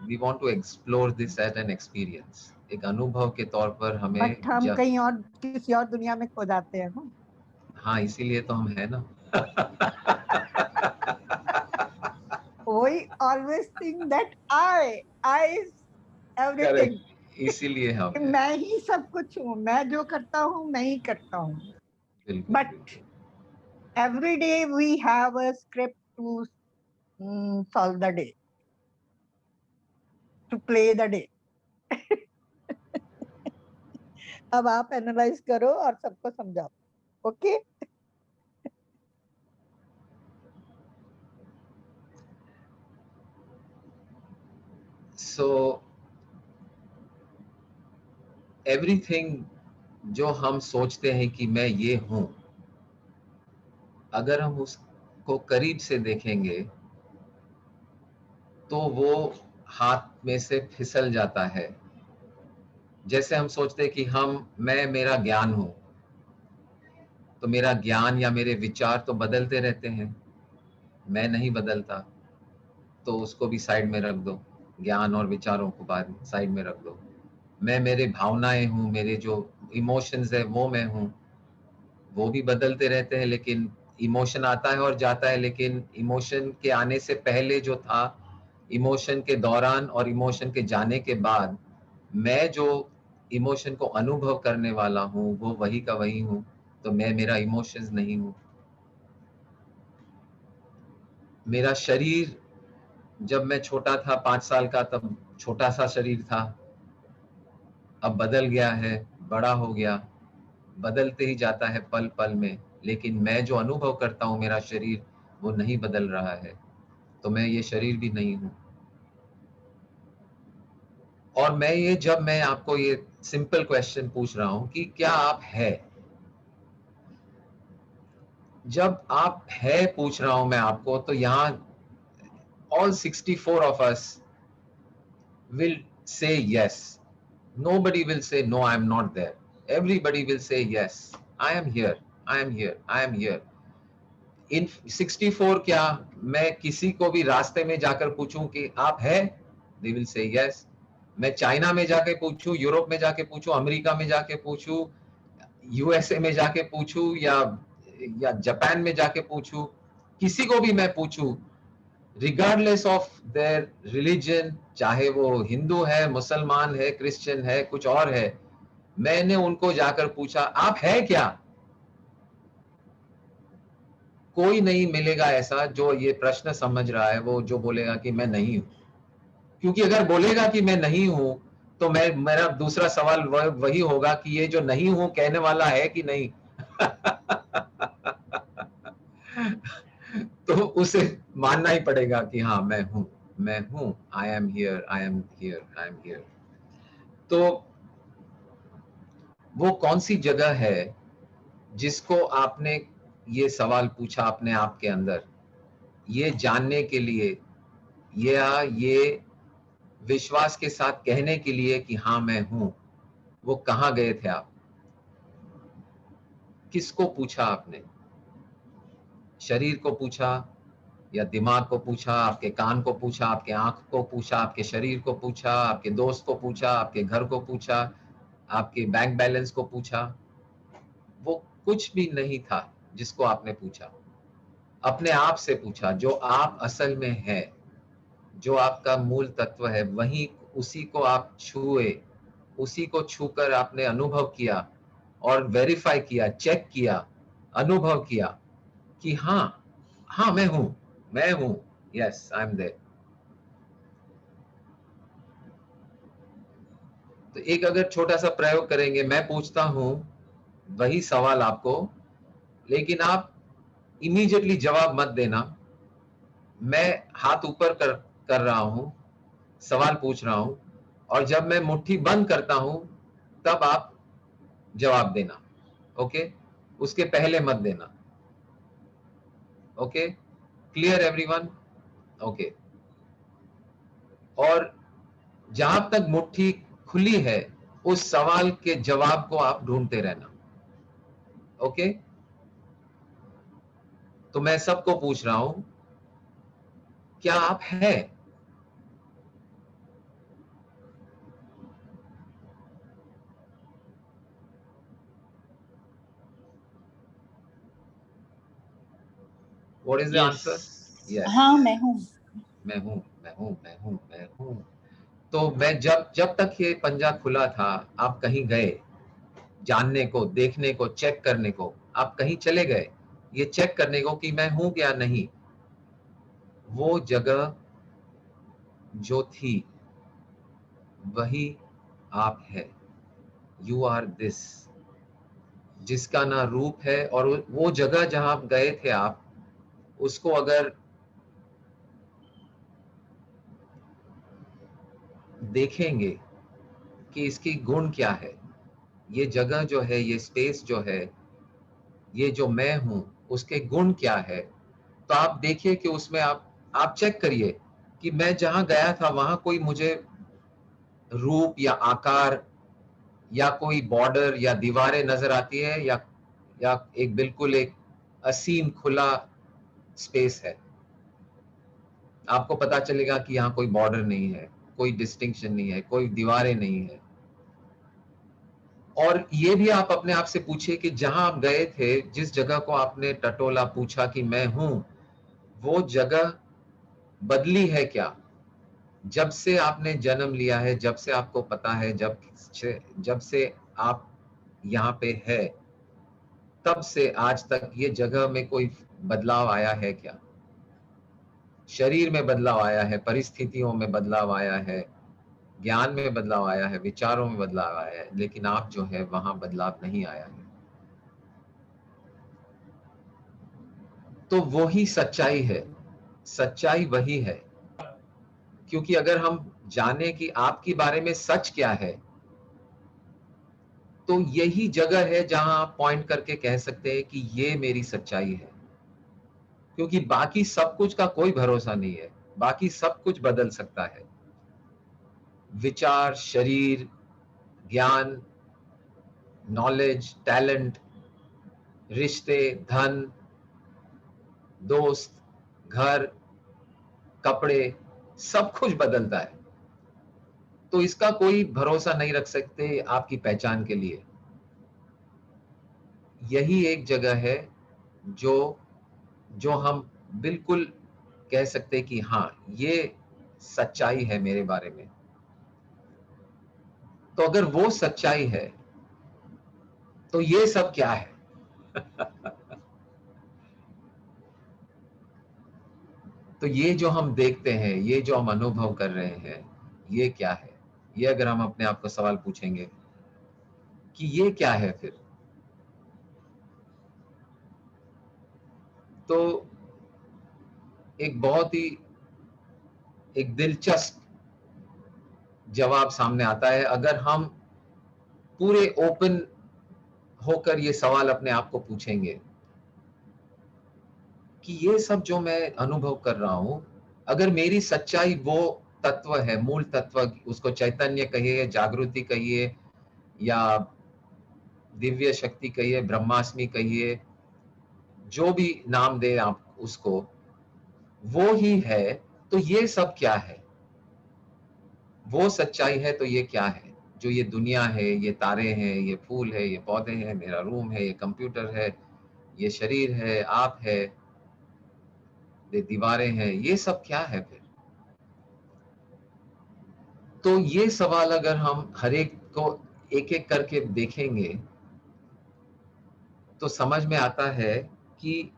We want to explore this as an experience. एक अनुभव के तौर पर हमें. But हम कहीं और किसी और दुनिया में खो जाते हैं ना. हाँ, इसीलिए तो हम हैं ना. We always think that I is everything. इसीलिए हम हैं. मैं ही सब कुछ हूँ, मैं जो करता हूँ मैं ही करता हूँ. बिल्कुल. But every day we have a script to solve the day, to play the day. अब आप एनालाइज करो और सबको समझाओ. ओके? So everything जो हम सोचते हैं कि मैं ये हूं, अगर हम उसको करीब से देखेंगे तो वो हाथ में से फिसल जाता है. जैसे हम सोचते हैं कि मैं मेरा ज्ञान हूं, तो मेरा ज्ञान या मेरे विचार तो बदलते रहते हैं, मैं नहीं बदलता, तो उसको भी साइड में रख दो. ज्ञान और विचारों को बाद साइड में रख दो. मैं मेरे भावनाएं हूं, मेरे जो इमोशंस है वो मैं हूं, वो भी बदलते रहते हैं. लेकिन इमोशन आता है और जाता है, लेकिन इमोशन के आने से पहले जो था, इमोशन के दौरान और इमोशन के जाने के बाद, मैं जो इमोशन को अनुभव करने वाला हूं वो वही का वही हूं. तो मैं मेरा इमोशंस नहीं हूं. मेरा शरीर जब मैं छोटा था 5 साल का, तब छोटा सा शरीर था, अब बदल गया है, बड़ा हो गया, बदलते ही जाता है पल पल में. लेकिन मैं जो अनुभव करता हूं, मेरा शरीर वो नहीं बदल रहा है, तो मैं ये शरीर भी नहीं हूं. और जब मैं आपको ये सिंपल क्वेश्चन पूछ रहा हूं कि क्या आप है, जब आप है पूछ रहा हूं मैं आपको, तो यहाँ all 64 of us will say yes. Nobody will say no, I am not there. Everybody will say yes, I am here, I am here, I am here. In 64 क्या मैं किसी को भी रास्ते में जाकर पूछूं कि आप है, they will say yes. मैं चाइना में जाके पूछूं, यूरोप में जाके पूछूं, अमेरिका में जाके पूछूं, यूएसए में जाके पूछूं, या जापान में जाके पूछूं, किसी को भी मैं पूछूं, रिगार्डलेस ऑफ देयर रिलीजन, चाहे वो हिंदू है, मुसलमान है, क्रिश्चियन है, कुछ और है, मैंने उनको जाकर पूछा आप है क्या, कोई नहीं मिलेगा ऐसा जो ये प्रश्न समझ रहा है, वो जो बोलेगा कि मैं नहीं हूं. क्योंकि अगर बोलेगा कि मैं नहीं हूं, तो मेरा दूसरा सवाल वही होगा कि ये जो नहीं हूं कहने वाला है कि नहीं. तो उसे मानना ही पड़ेगा कि हाँ मैं हूं, I am here, I am here, I am here. तो वो कौन सी जगह है जिसको आपने ये सवाल पूछा अपने आप के अंदर, ये जानने के लिए, या ये विश्वास के साथ कहने के लिए कि हाँ मैं हूं, वो कहाँ गए थे आप? किसको पूछा आपने? शरीर को पूछा, या दिमाग को पूछा, आपके कान को पूछा, आपके आंख को पूछा, आपके शरीर को पूछा, आपके दोस्त को पूछा, आपके घर को पूछा, आपके बैंक बैलेंस को पूछा? वो कुछ भी नहीं था जिसको आपने पूछा. अपने आप से पूछा, जो आप असल में है, जो आपका मूल तत्व है, वही उसी को आप छुए, उसी को छूकर आपने अनुभव किया और वेरीफाई किया, चेक किया, अनुभव किया कि हाँ मैं हूं, यस आई एम देयर. तो एक अगर छोटा सा प्रयोग करेंगे, मैं पूछता हूं वही सवाल आपको, लेकिन आप इमीडिएटली जवाब मत देना। मैं हाथ ऊपर कर रहा हूं, सवाल पूछ रहा हूं, और जब मैं मुट्ठी बंद करता हूं तब आप जवाब देना। ओके, उसके पहले मत देना। Okay, clear everyone? ओके, और जहां तक मुट्ठी खुली है उस सवाल के जवाब को आप ढूंढते रहना। ओके, तो मैं सबको पूछ रहा हूं, क्या आप हैं? What is the Yes. answer? Yes. हाँ मैं हूँ। मैं हूं, मैं हूं, मैं हूं, मैं हूं। तो मैं जब तक ये पंजा खुला था, आप कहीं गए जानने को, देखने को, चेक करने को, आप कहीं चले गए ये चेक करने को कि मैं हूं या नहीं। वो जगह जो थी वही आप है। यू आर दिस, जिसका ना रूप है। और वो जगह जहां आप गए थे, आप उसको अगर देखेंगे कि इसकी गुण क्या है, ये जगह जो है, ये स्पेस जो है, ये जो मैं हूं, उसके गुण क्या है, तो आप देखिए कि उसमें आप चेक करिए कि मैं जहां गया था वहां कोई मुझे रूप या आकार या कोई बॉर्डर या दीवारें नजर आती है, या एक बिल्कुल एक असीम खुला स्पेस है। आपको पता चलेगा कि यहाँ कोई बॉर्डर नहीं है, कोई डिस्टिंक्शन नहीं है, कोई दीवारें नहीं है। और ये भी आप अपने आप से पूछिए कि जहां आप गए थे, जिस जगह को आपने टटोला, पूछा कि मैं हूं, वो जगह बदली है क्या? जब से आपने जन्म लिया है, जब से आपको पता है, जब से आप यहाँ पे है, तब से आज तक ये जगह में कोई बदलाव आया है क्या? शरीर में बदलाव आया है, परिस्थितियों में बदलाव आया है, ज्ञान में बदलाव आया है, विचारों में बदलाव आया है, लेकिन आप जो है वहां बदलाव नहीं आया है। तो वही सच्चाई है, सच्चाई वही है। क्योंकि अगर हम जाने कि आपके बारे में सच क्या है, तो यही जगह है जहां आप पॉइंट करके कह सकते हैं कि ये मेरी सच्चाई है। क्योंकि बाकी सब कुछ का कोई भरोसा नहीं है, बाकी सब कुछ बदल सकता है। विचार, शरीर, ज्ञान, नॉलेज, टैलेंट, रिश्ते, धन, दोस्त, घर, कपड़े, सब कुछ बदलता है। तो इसका कोई भरोसा नहीं रख सकते आपकी पहचान के लिए। यही एक जगह है जो हम बिल्कुल कह सकते कि हाँ, ये सच्चाई है मेरे बारे में। तो अगर वो सच्चाई है, तो ये सब क्या है? तो ये जो हम देखते हैं, ये जो हम अनुभव कर रहे हैं, ये क्या है? ये अगर हम अपने आप को सवाल पूछेंगे कि ये क्या है फिर, तो एक बहुत ही एक दिलचस्प जवाब सामने आता है अगर हम पूरे ओपन होकर ये सवाल अपने आप को पूछेंगे कि ये सब जो मैं अनुभव कर रहा हूं, अगर मेरी सच्चाई वो तत्व है, मूल तत्व, उसको चैतन्य कहिए, जागृति कहिए, या दिव्य शक्ति कहिए, ब्रह्मास्मि कहिए, जो भी नाम दे आप उसको, वो ही है, तो ये सब क्या है? वो सच्चाई है तो ये क्या है? जो ये दुनिया है, ये तारे हैं, ये फूल है, ये पौधे हैं, मेरा रूम है, ये कंप्यूटर है, ये शरीर है, आप है, ये दीवारें हैं, ये सब क्या है फिर? तो ये सवाल अगर हम हर एक को एक एक करके देखेंगे, तो समझ में आता है कि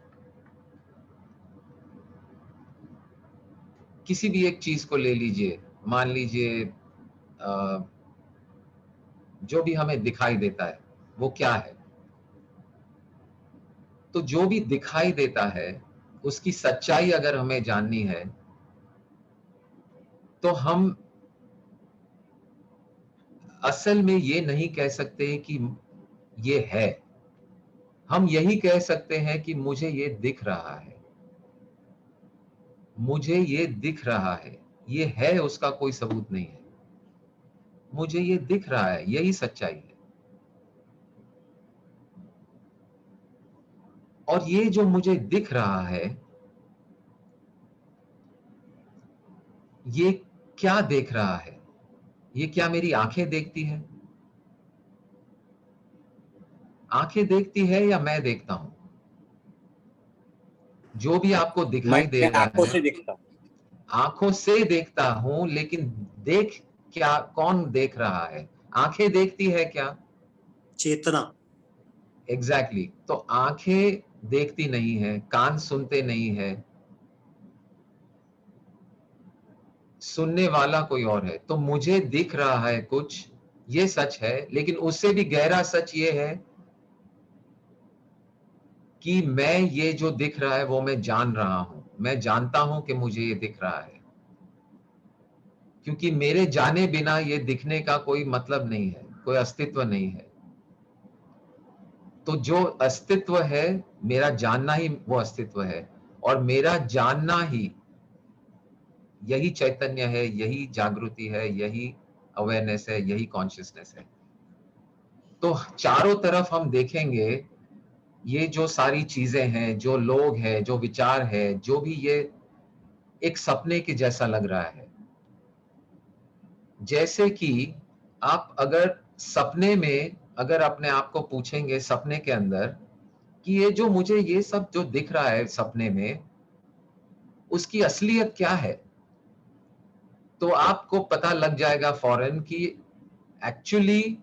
किसी भी एक चीज को ले लीजिए, मान लीजिए जो भी हमें दिखाई देता है, वो क्या है? तो जो भी दिखाई देता है उसकी सच्चाई अगर हमें जाननी है तो हम असल में ये नहीं कह सकते कि ये है, हम यही कह सकते हैं कि मुझे ये दिख रहा है, मुझे ये दिख रहा है। ये है उसका कोई सबूत नहीं है, मुझे ये दिख रहा है, यही सच्चाई है। और ये जो मुझे दिख रहा है, ये क्या देख रहा है? ये क्या मेरी आंखें देखती है? आंखें देखती है या मैं देखता हूं? जो भी आपको दिखाई दे मैं रहा आंखों है, से देखता हूँ। आंखों से देखता हूं, लेकिन देख क्या, कौन देख रहा है? आंखें देखती है क्या? चेतना। एग्जैक्टली तो आंखें देखती नहीं है, कान सुनते नहीं है, सुनने वाला कोई और है। तो मुझे दिख रहा है कुछ, ये सच है। लेकिन उससे भी गहरा सच ये है कि मैं ये जो दिख रहा है वो मैं जान रहा हूं, मैं जानता हूं कि मुझे ये दिख रहा है, क्योंकि मेरे जाने बिना ये दिखने का कोई मतलब नहीं है, कोई अस्तित्व नहीं है। तो जो अस्तित्व है, मेरा जानना ही वो अस्तित्व है, और मेरा जानना ही यही चैतन्य है, यही जागृति है, यही अवेयरनेस है, यही कॉन्शियसनेस है। तो चारों तरफ हम देखेंगे, ये जो सारी चीजें हैं, जो लोग हैं, जो विचार है, जो भी, ये एक सपने के जैसा लग रहा है। जैसे कि आप अगर सपने में अगर अपने आप को पूछेंगे सपने के अंदर कि ये जो मुझे ये सब जो दिख रहा है सपने में, उसकी असलियत क्या है, तो आपको पता लग जाएगा फौरन कि एक्चुअली,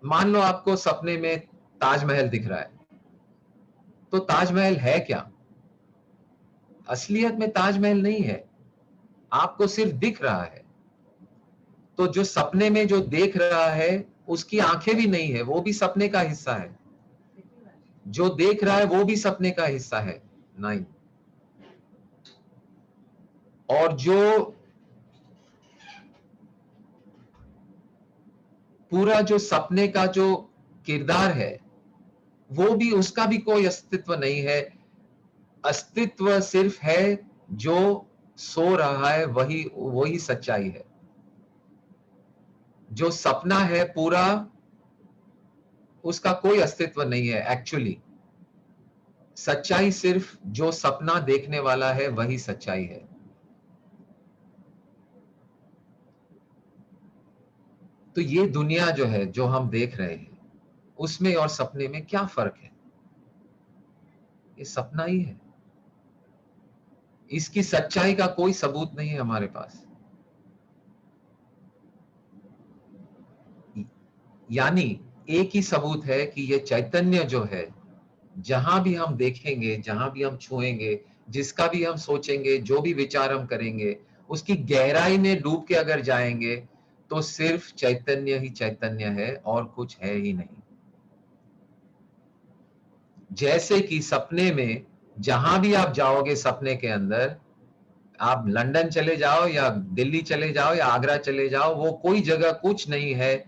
मान लो आपको सपने में ताजमहल दिख रहा है, तो ताजमहल है क्या? असलियत में ताजमहल नहीं है, आपको सिर्फ दिख रहा है। तो जो सपने में जो देख रहा है, उसकी आंखें भी नहीं है, वो भी सपने का हिस्सा है। जो देख रहा है वो भी सपने का हिस्सा है। नहीं। और जो पूरा जो सपने का जो किरदार है, वो भी, उसका भी कोई अस्तित्व नहीं है। अस्तित्व सिर्फ है जो सो रहा है, वही वही सच्चाई है। जो सपना है पूरा, उसका कोई अस्तित्व नहीं है एक्चुअली। सच्चाई सिर्फ जो सपना देखने वाला है वही सच्चाई है। तो ये दुनिया जो है, जो हम देख रहे हैं, उसमें और सपने में क्या फर्क है? ये सपना ही है, इसकी सच्चाई का कोई सबूत नहीं है हमारे पास। यानी एक ही सबूत है कि ये चैतन्य जो है, जहां भी हम देखेंगे, जहां भी हम छुएंगे, जिसका भी हम सोचेंगे, जो भी विचार हम करेंगे, उसकी गहराई में डूब के अगर जाएंगे तो सिर्फ चैतन्य ही चैतन्य है, और कुछ है ही नहीं। जैसे कि सपने में जहां भी आप जाओगे, सपने के अंदर आप लंदन चले जाओ या दिल्ली चले जाओ या आगरा चले जाओ, वो कोई जगह कुछ नहीं है।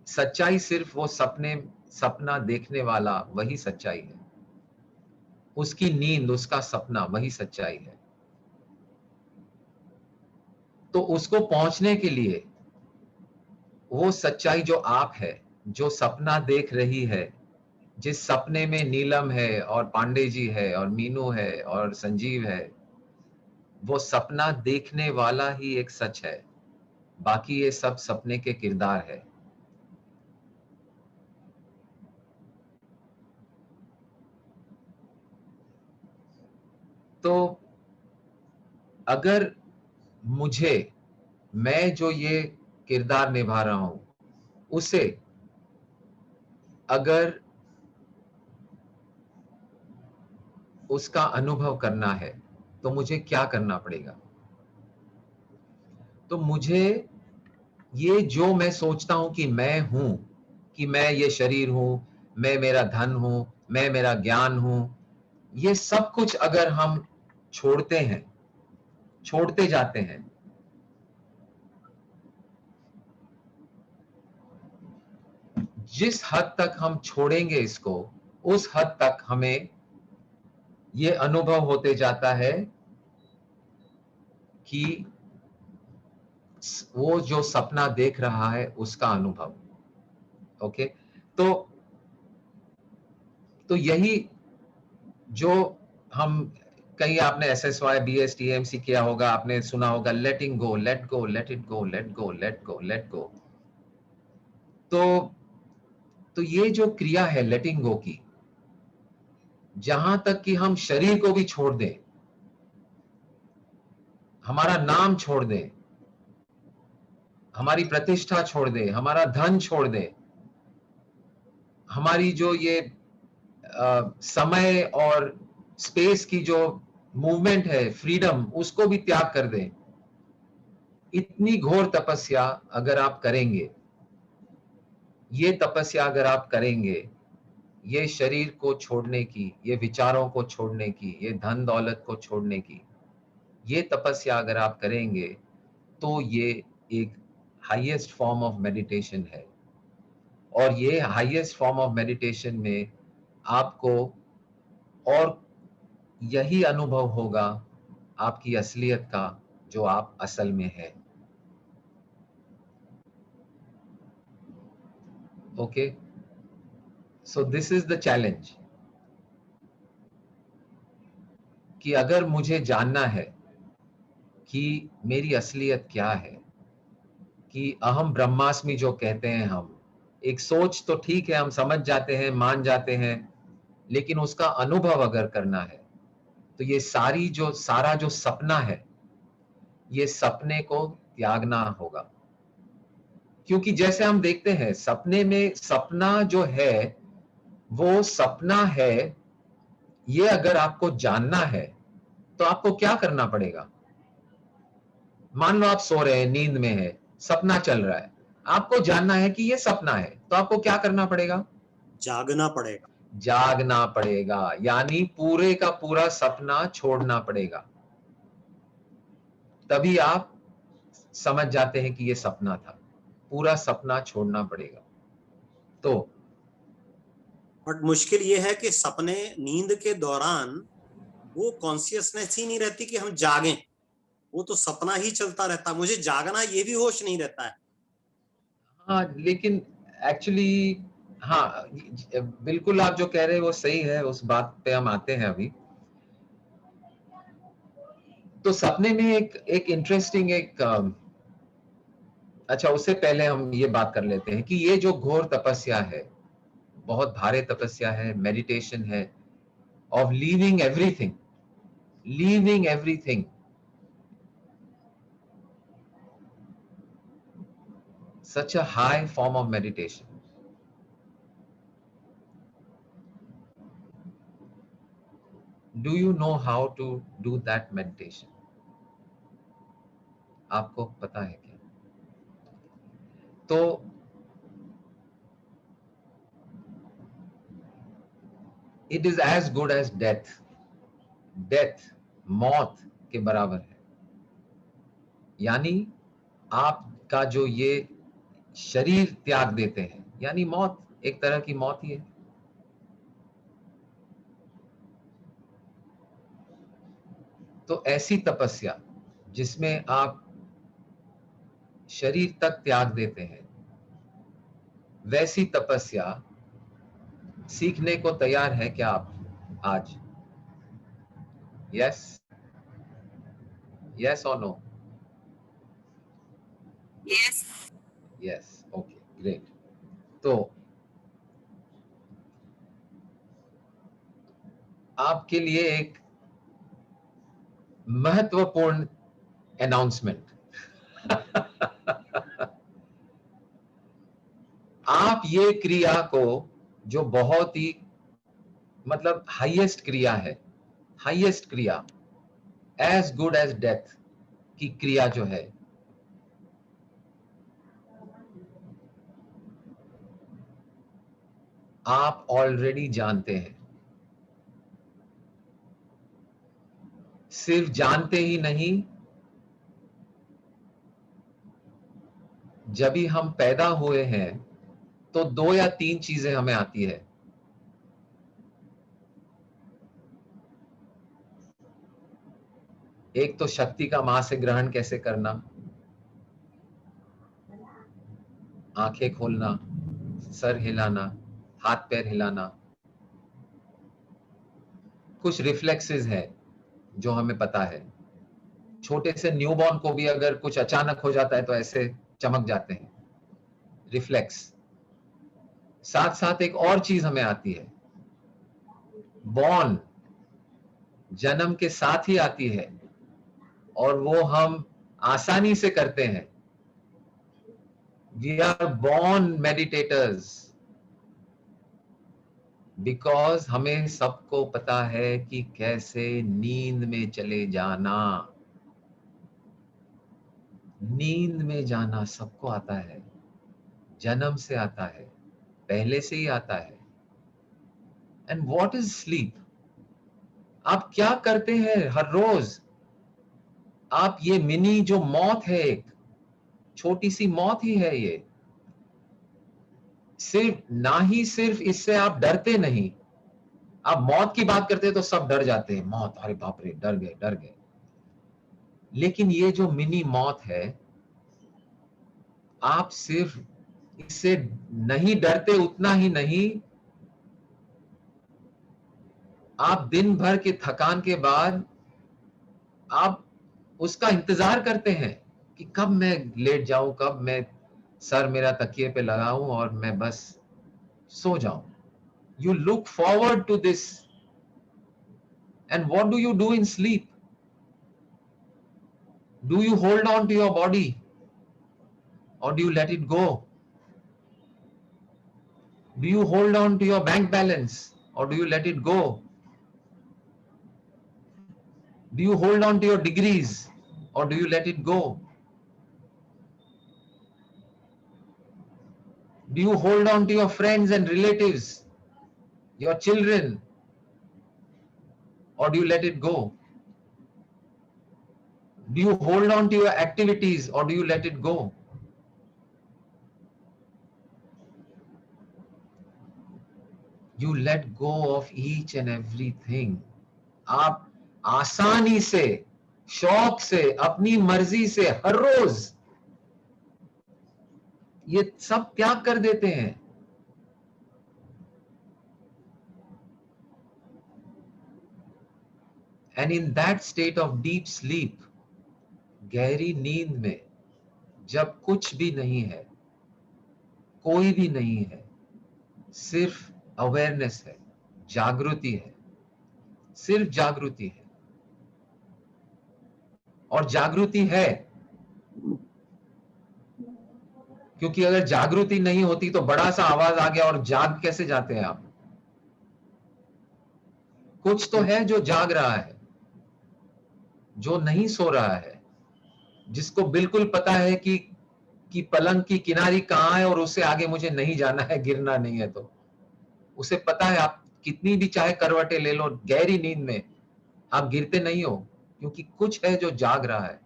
सच्चाई सिर्फ वो सपना देखने वाला वही सच्चाई है, उसकी नींद, उसका सपना वही सच्चाई है। तो उसको पहुंचने के लिए वो सच्चाई जो आप है, जो सपना देख रही है, जिस सपने में नीलम है और पांडे जी है और मीनू है और संजीव है, वो सपना देखने वाला ही एक सच है, बाकी ये सब सपने के किरदार है। तो अगर मैं जो ये किरदार निभा रहा हूं, उसे अगर उसका अनुभव करना है तो मुझे क्या करना पड़ेगा? तो मुझे ये जो मैं सोचता हूं कि मैं हूं, कि मैं ये शरीर हूं, मैं मेरा धन हूं, मैं मेरा ज्ञान हूं, ये सब कुछ अगर हम छोड़ते हैं, छोड़ते जाते हैं, जिस हद तक हम छोड़ेंगे इसको, उस हद तक हमें ये अनुभव होते जाता है कि वो जो सपना देख रहा है उसका अनुभव। ओके, तो यही जो हम, कहीं आपने SSY BS TMC किया होगा, आपने सुना होगा letting go, let go, let it go, let go, let go, let go. तो ये जो क्रिया है लेटिंग गो की, जहां तक कि हम शरीर को भी छोड़ दें, हमारा नाम छोड़ दें, हमारी प्रतिष्ठा छोड़ दें, हमारा धन छोड़ दें, हमारी जो ये समय और स्पेस की जो मूवमेंट है, फ्रीडम, उसको भी त्याग कर दें, इतनी घोर तपस्या अगर आप करेंगे, ये तपस्या अगर आप करेंगे, ये शरीर को छोड़ने की, ये विचारों को छोड़ने की, ये धन दौलत को छोड़ने की, ये तपस्या अगर आप करेंगे, तो ये एक हाईएस्ट फॉर्म ऑफ मेडिटेशन है। और ये हाईएस्ट फॉर्म ऑफ मेडिटेशन में आपको और यही अनुभव होगा आपकी असलियत का, जो आप असल में है। Okay, so this is the challenge, कि अगर मुझे जानना है कि मेरी असलियत क्या है, कि अहम ब्रह्मास्मि जो कहते हैं हम, एक सोच तो ठीक है, हम समझ जाते हैं, मान जाते हैं, लेकिन उसका अनुभव अगर करना है, तो ये सारा जो सपना है, ये सपने को त्यागना होगा। क्योंकि जैसे हम देखते हैं सपने में, सपना जो है वो सपना है, ये अगर आपको जानना है तो आपको क्या करना पड़ेगा? मान लो आप सो रहे हैं, नींद में है, सपना चल रहा है, आपको जानना है कि ये सपना है, तो आपको क्या करना पड़ेगा? जागना पड़ेगा। जागना पड़ेगा, यानी पूरे का पूरा सपना छोड़ना पड़ेगा। तभी आप समझ जाते हैं कि ये सपना था, पूरा सपना छोड़ना पड़ेगा। तो बट मुश्किल ये है कि सपने, नींद के दौरान वो कॉन्शियसनेस ही नहीं रहती कि हम जागें, वो तो सपना ही चलता रहता। मुझे जागना ये भी होश नहीं रहता है। हाँ, लेकिन एक्चुअली, हाँ, बिल्कुल आप जो कह रहे हैं वो सही है, उस बात पे हम आते हैं अभी। तो सपने में एक इंटरेस्टिंग अच्छा, उससे पहले हम ये बात कर लेते हैं कि ये जो घोर तपस्या है, बहुत भारी तपस्या है, मेडिटेशन है, of leaving everything, such a high form of meditation. Do you know how to do that meditation? आपको पता है क्या? तो it is as good as death. मौत के बराबर है। यानी आपका जो ये शरीर त्याग देते हैं, यानी मौत, एक तरह की मौत ही है। तो ऐसी तपस्या जिसमें आप शरीर तक त्याग देते हैं, वैसी तपस्या सीखने को तैयार है क्या आप आज? yes or no? yes, okay, great. तो आपके लिए एक महत्वपूर्ण अनाउंसमेंट आप ये क्रिया को, जो बहुत ही मतलब हाईएस्ट क्रिया है, हाईएस्ट क्रिया, एज गुड एज डेथ की क्रिया जो है, आप ऑलरेडी जानते हैं। सिर्फ जानते ही नहीं, जब भी हम पैदा हुए हैं तो 2 या 3 चीजें हमें आती है। एक तो शक्ति का मां से ग्रहण कैसे करना, आंखें खोलना, सर हिलाना, हाथ पैर हिलाना, कुछ रिफ्लेक्सेस है जो हमें पता है। छोटे से न्यूबॉर्न को भी अगर कुछ अचानक हो जाता है तो ऐसे चमक जाते हैं, रिफ्लेक्स। साथ साथ एक और चीज हमें आती है, बॉर्न, जन्म के साथ ही आती है, और वो हम आसानी से करते हैं। We are born meditators, because हमें सबको पता है कि कैसे नींद में चले जाना। नींद में जाना सबको आता है, जन्म से आता है, पहले से ही आता है। And what is sleep? आप क्या करते हैं हर रोज? आप ये मिनी जो मौत है, एक छोटी सी मौत ही है ये, सिर्फ इससे आप डरते नहीं। आप मौत की बात करते हैं तो सब डर जाते हैं, मौत, अरे बाप रे, डर गए। लेकिन ये जो मिनी मौत है, आप सिर्फ इससे नहीं डरते, उतना ही नहीं, आप दिन भर के थकान के बाद आप उसका इंतजार करते हैं कि कब मैं लेट जाऊं, कब मैं सर मेरा तकिए पे लगाऊं और मैं बस सो जाऊं। You look forward to this. And what do you do in sleep? Do you hold on to your body or do you let it go? Do you hold on to your bank balance or do you let it go? Do you hold on to your degrees or do you let it go? Do you hold on to your friends and relatives, your children, or do you let it go? Do you hold on to your activities or do you let it go? You let go of each and everything. आप आसानी से, शौक से, अपनी मर्जी से हर रोज ये सब त्याग कर देते हैं। And in that state of deep sleep, गहरी नींद में, जब कुछ भी नहीं है, कोई भी नहीं है, सिर्फ अवेयरनेस है, जागृति है, सिर्फ जागृति है। और जागृति है क्योंकि अगर जागृति नहीं होती तो बड़ा सा आवाज आ गया और जाग कैसे जाते हैं आप? कुछ तो है जो जाग रहा है, जो नहीं सो रहा है, जिसको बिल्कुल पता है कि पलंग की किनारी कहां है और उससे आगे मुझे नहीं जाना है, गिरना नहीं है। तो उसे पता है, आप कितनी भी चाहे करवटें ले लो गहरी नींद में, आप गिरते नहीं हो, क्योंकि कुछ है जो जाग रहा है।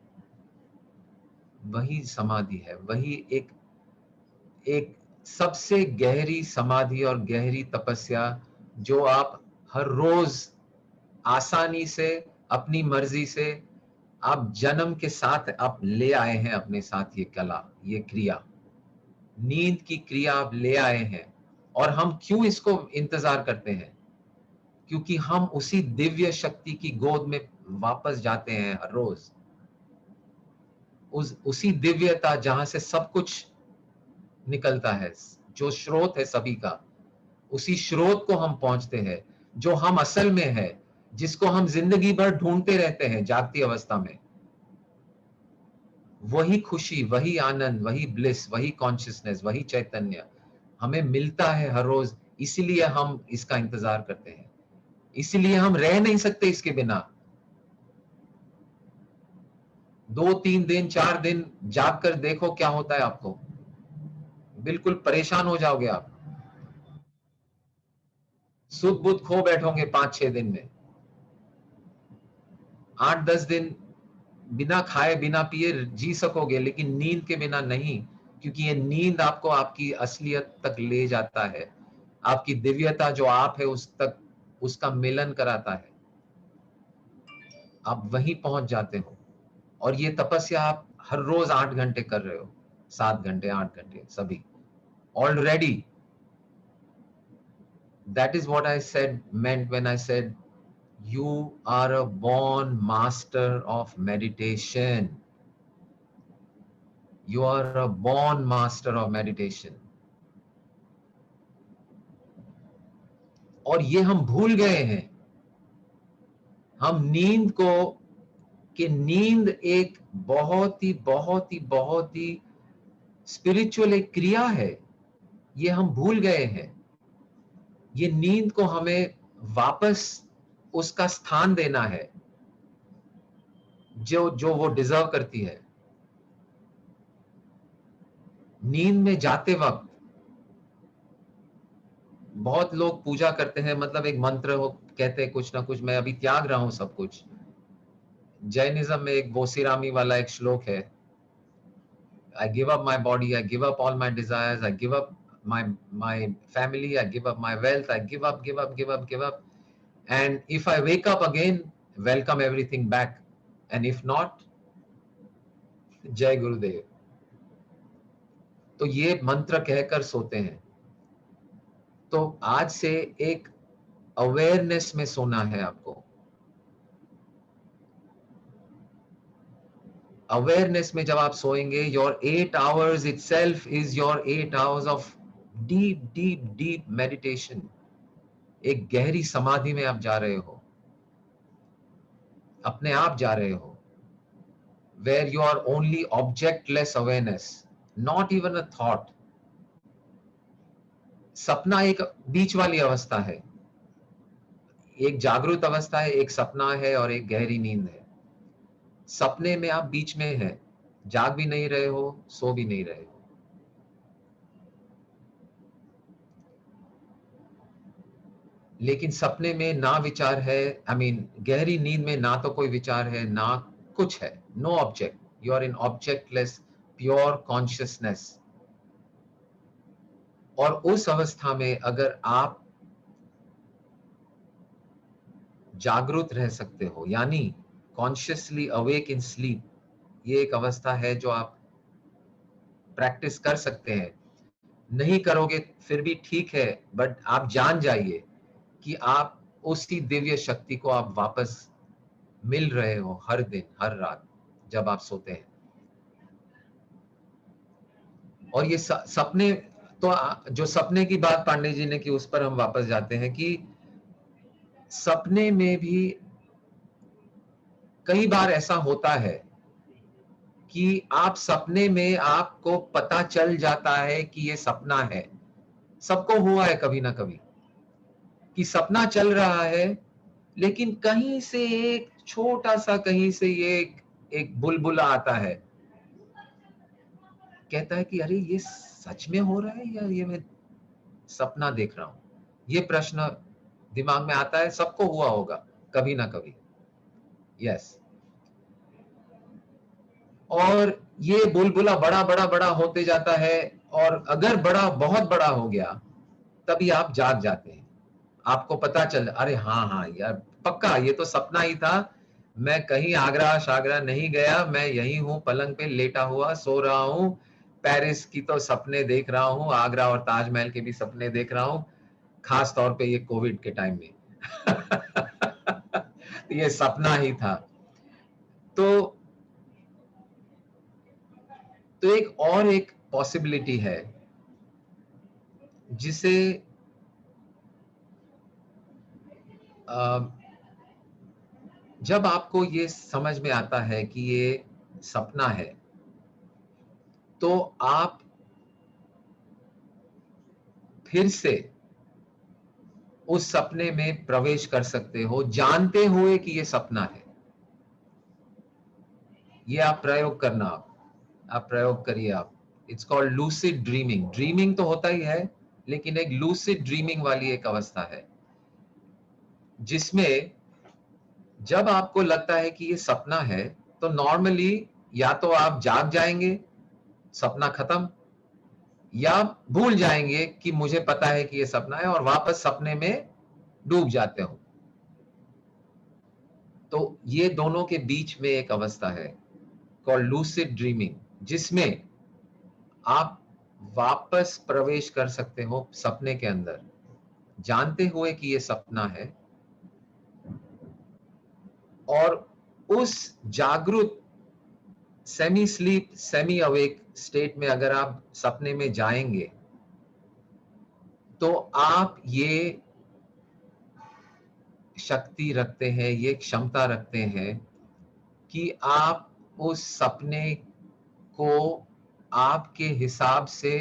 वही समाधि है, वही एक सबसे गहरी समाधि और गहरी तपस्या जो आप हर रोज आसानी से, अपनी मर्जी से, आप जन्म के साथ आप ले आए हैं अपने साथ। ये कला, ये क्रिया, नींद की क्रिया आप ले आए हैं। और हम क्यों इसको इंतजार करते हैं? क्योंकि हम उसी दिव्य शक्ति की गोद में वापस जाते हैं हर रोज। उसी दिव्यता जहां से सब कुछ निकलता है, जो स्रोत है सभी का, उसी स्रोत को हम पहुंचते हैं, जो हम असल में है, जिसको हम जिंदगी भर ढूंढते रहते हैं जागती अवस्था में। वही खुशी, वही आनंद, वही ब्लिस, वही कॉन्शियसनेस, वही चैतन्य हमें मिलता है हर रोज। इसीलिए हम इसका इंतजार करते हैं, इसीलिए हम रह नहीं सकते इसके बिना। 2-3 दिन, 4 दिन जाग कर देखो क्या होता है आपको, बिल्कुल परेशान हो जाओगे आप, सुध बुध खो बैठोगे 5-6 दिन में। 8-10 दिन बिना खाए बिना पिए जी सकोगे, लेकिन नींद के बिना नहीं, क्योंकि ये नींद आपको आपकी असलियत तक ले जाता है, आपकी दिव्यता जो आप है उस तक उसका मिलन कराता है, आप वहीं पहुंच जाते हो। और ये तपस्या आप हर रोज 8 घंटे कर रहे हो, 7 घंटे 8 घंटे सभी already. That is what I meant when I said you are a born master of meditation. You are a born master of meditation. और ये हम भूल गए हैं। हम नींद को कि नींद एक बहुत ही स्पिरिचुअल एक क्रिया है, ये हम भूल गए हैं। ये नींद को हमें वापस उसका स्थान देना है जो वो डिजर्व करती है। नींद में जाते वक्त बहुत लोग पूजा करते हैं, मतलब एक मंत्र हो, कहते हैं कुछ ना कुछ, मैं अभी त्याग रहा हूं सब कुछ। जैनिज्म में एक बोसिरामी वाला एक श्लोक है, I give up my body, I give up all my desires, I give up my family, I give up my wealth, I give up, and if I wake up again, welcome everything back, and if not, जय गुरुदेव। तो ये मंत्र कहकर सोते हैं। तो आज से एक अवेयरनेस में सोना है आपको। अवेयरनेस में जब आप सोएंगे, your 8 hours itself is your 8 hours of deep meditation। एक गहरी समाधि में आप जा रहे हो, अपने आप जा रहे हो, where you are only objectless awareness, not even a thought। सपना एक बीच वाली अवस्था है, एक जागृत अवस्था है, एक सपना है और एक गहरी नींद है। सपने में आप बीच में है, जाग भी नहीं रहे हो, सो भी नहीं रहे हो। लेकिन सपने में ना विचार है, गहरी नींद में ना तो कोई विचार है ना कुछ है, no object, you are in objectless pure consciousness. और उस अवस्था में अगर आप जागरूक रह सकते हो, यानी कॉन्शियसली अवेक इन स्लीप, ये एक अवस्था है जो आप प्रैक्टिस कर सकते हैं। नहीं करोगे फिर भी ठीक है, बट आप जान जाइए कि आप उसी दिव्य शक्ति को आप वापस मिल रहे हो हर दिन हर रात जब आप सोते हैं। और ये सपने, तो जो सपने की बात पांडे जी ने की, उस पर हम वापस जाते हैं कि सपने में भी कई बार ऐसा होता है कि आप सपने में आपको पता चल जाता है कि ये सपना है। सबको हुआ है कभी ना कभी कि सपना चल रहा है, लेकिन कहीं से एक छोटा सा, कहीं से ये एक बुलबुला आता है, कहता है कि अरे ये सच में हो रहा है या ये मैं सपना देख रहा हूं। ये प्रश्न दिमाग में आता है, सबको हुआ होगा कभी ना कभी। यस। और ये बुलबुला बड़ा होते जाता है, और अगर बहुत बड़ा हो गया तभी आप जाग जाते हैं। आपको पता चल, अरे हाँ यार पक्का ये तो सपना ही था, मैं कहीं आगरा शागरा नहीं गया, मैं यही हूँ पलंग पे लेटा हुआ सो रहा हूँ, पेरिस की तो सपने देख रहा हूँ, आगरा और ताजमहल के भी सपने देख रहा हूँ, खास तौर पे ये कोविड के टाइम में। ये सपना ही था। तो एक पॉसिबिलिटी है जिसे जब आपको ये समझ में आता है कि ये सपना है, तो आप फिर से उस सपने में प्रवेश कर सकते हो, जानते हुए कि ये सपना है। ये आप प्रयोग करना, आप प्रयोग करिए आप। It's called lucid dreaming. Dreaming तो होता ही है, लेकिन एक लूसिड ड्रीमिंग वाली एक अवस्था है जिसमें जब आपको लगता है कि ये सपना है, तो नॉर्मली या तो आप जाग जाएंगे, सपना खत्म, या भूल जाएंगे कि मुझे पता है कि ये सपना है, और वापस सपने में डूब जाते हो। तो ये दोनों के बीच में एक अवस्था है कॉल्ड लूसिड ड्रीमिंग, जिसमें आप वापस प्रवेश कर सकते हो सपने के अंदर, जानते हुए कि ये सपना है, और उस जागरूक semi sleep semi awake state में अगर आप सपने में जाएंगे, तो आप ये शक्ति रखते हैं, ये क्षमता रखते हैं कि आप उस सपने को आपके हिसाब से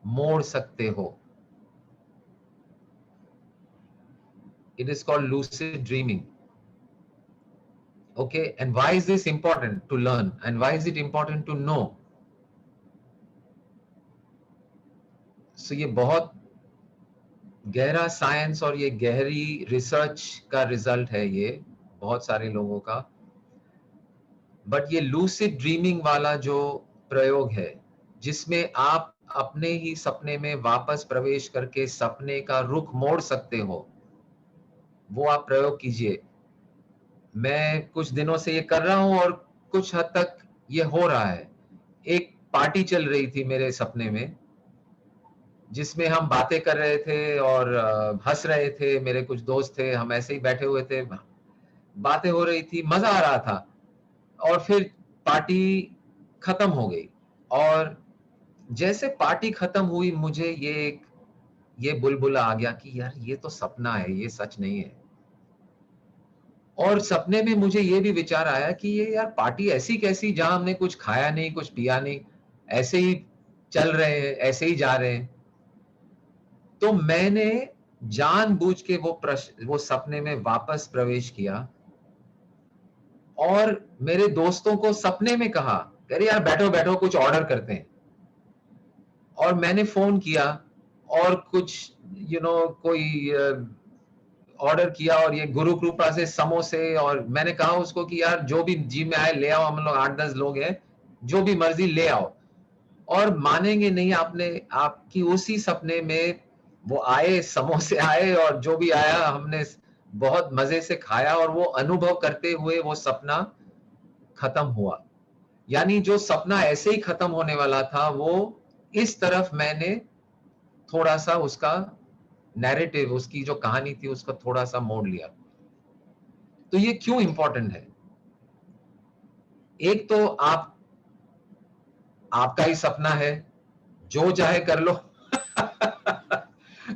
मोड़ सकते हो। It is called lucid dreaming. Okay, and why is this important to learn, and why is it important to know? So ये बहुत गहरा साइंस और ये गहरी रिसर्च का रिजल्ट है, ये बहुत सारे लोगों का। बट ये लूसिड ड्रीमिंग वाला जो प्रयोग है, जिसमें आप अपने ही सपने में वापस प्रवेश करके सपने का रुख मोड़ सकते हो, वो आप प्रयोग कीजिए। मैं कुछ दिनों से ये कर रहा हूं और कुछ हद तक ये हो रहा है। एक पार्टी चल रही थी मेरे सपने में, जिसमें हम बातें कर रहे थे और हंस रहे थे, मेरे कुछ दोस्त थे, हम ऐसे ही बैठे हुए थे, बातें हो रही थी, मजा आ रहा था, और फिर पार्टी खत्म हो गई। और जैसे पार्टी खत्म हुई, मुझे ये बुलबुला आ गया कि यार ये तो सपना है, ये सच नहीं है। और सपने में मुझे ये भी विचार आया कि ये यार पार्टी ऐसी कैसी, जहां हमने कुछ खाया नहीं, कुछ पिया नहीं, ऐसे ही चल रहे हैं, ऐसे ही जा रहे हैं। तो मैंने जानबूझ के वो सपने में वापस प्रवेश किया, और मेरे दोस्तों को सपने में कहा, अरे यार बैठो बैठो, कुछ ऑर्डर करते हैं। और मैंने फोन किया और कुछ कोई ऑर्डर किया, और ये गुरु कृपा से समोसे, और मैंने कहा उसको कि यार जो भी जी में आए ले आओ, हम लोग 8-10 लोग हैं, जो भी मर्जी ले आओ। और मानेंगे नहीं, आपकी उसी सपने में वो आए, समोसे आए, और जो भी आया हमने बहुत मजे से खाया, और वो अनुभव करते हुए वो सपना खत्म हुआ। यानी जो सपना ऐसे ही खत्म होने वाला था, वो इस तरफ मैंने थोड़ा सा उसका नैरेटिव, उसकी जो कहानी थी, उसको थोड़ा सा मोड़ लिया। तो ये क्यों इंपॉर्टेंट है? एक तो आपका ही सपना है, जो चाहे कर लो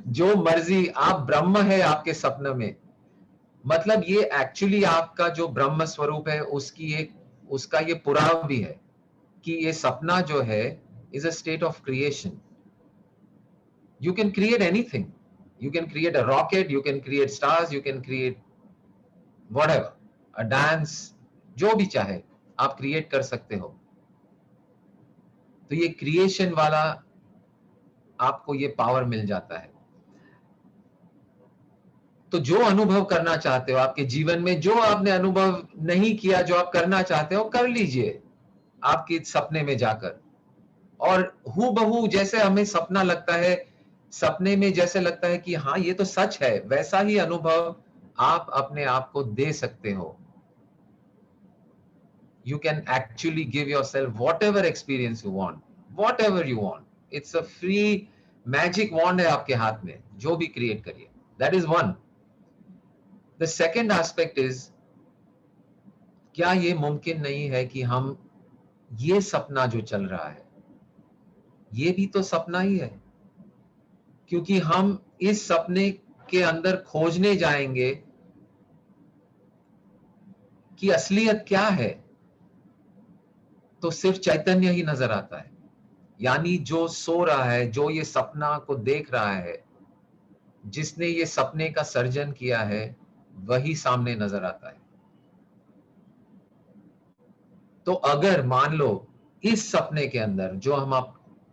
जो मर्जी, आप ब्रह्म है आपके सपने में। मतलब ये एक्चुअली आपका जो ब्रह्म स्वरूप है, उसका ये पुरावा भी है कि ये सपना जो है is a state of creation. You can create anything. You can create a rocket, you can create stars, you can create whatever, a dance, जो भी चाहे आप क्रिएट कर सकते हो। तो ये क्रिएशन वाला आपको ये पावर मिल जाता है। तो जो अनुभव करना चाहते हो आपके जीवन में, जो आपने अनुभव नहीं किया, जो आप करना चाहते हो, कर लीजिए आपके सपने में जाकर। और हूबहू जैसे हमें सपना लगता है, सपने में जैसे लगता है कि हाँ ये तो सच है, वैसा ही अनुभव आप अपने आप को दे सकते हो। You can actually give yourself whatever experience you want, whatever you want. It's a free magic wand है आपके हाथ में, जो भी क्रिएट करिए। That is one. The second aspect is, क्या ये मुमकिन नहीं है कि हम ये सपना जो चल रहा है, ये भी तो सपना ही है? क्योंकि हम इस सपने के अंदर खोजने जाएंगे कि असलियत क्या है, तो सिर्फ चैतन्य ही नजर आता है। यानी जो सो रहा है, जो ये सपना को देख रहा है, जिसने ये सपने का सर्जन किया है, वही सामने नजर आता है। तो अगर मान लो इस सपने के अंदर, जो हम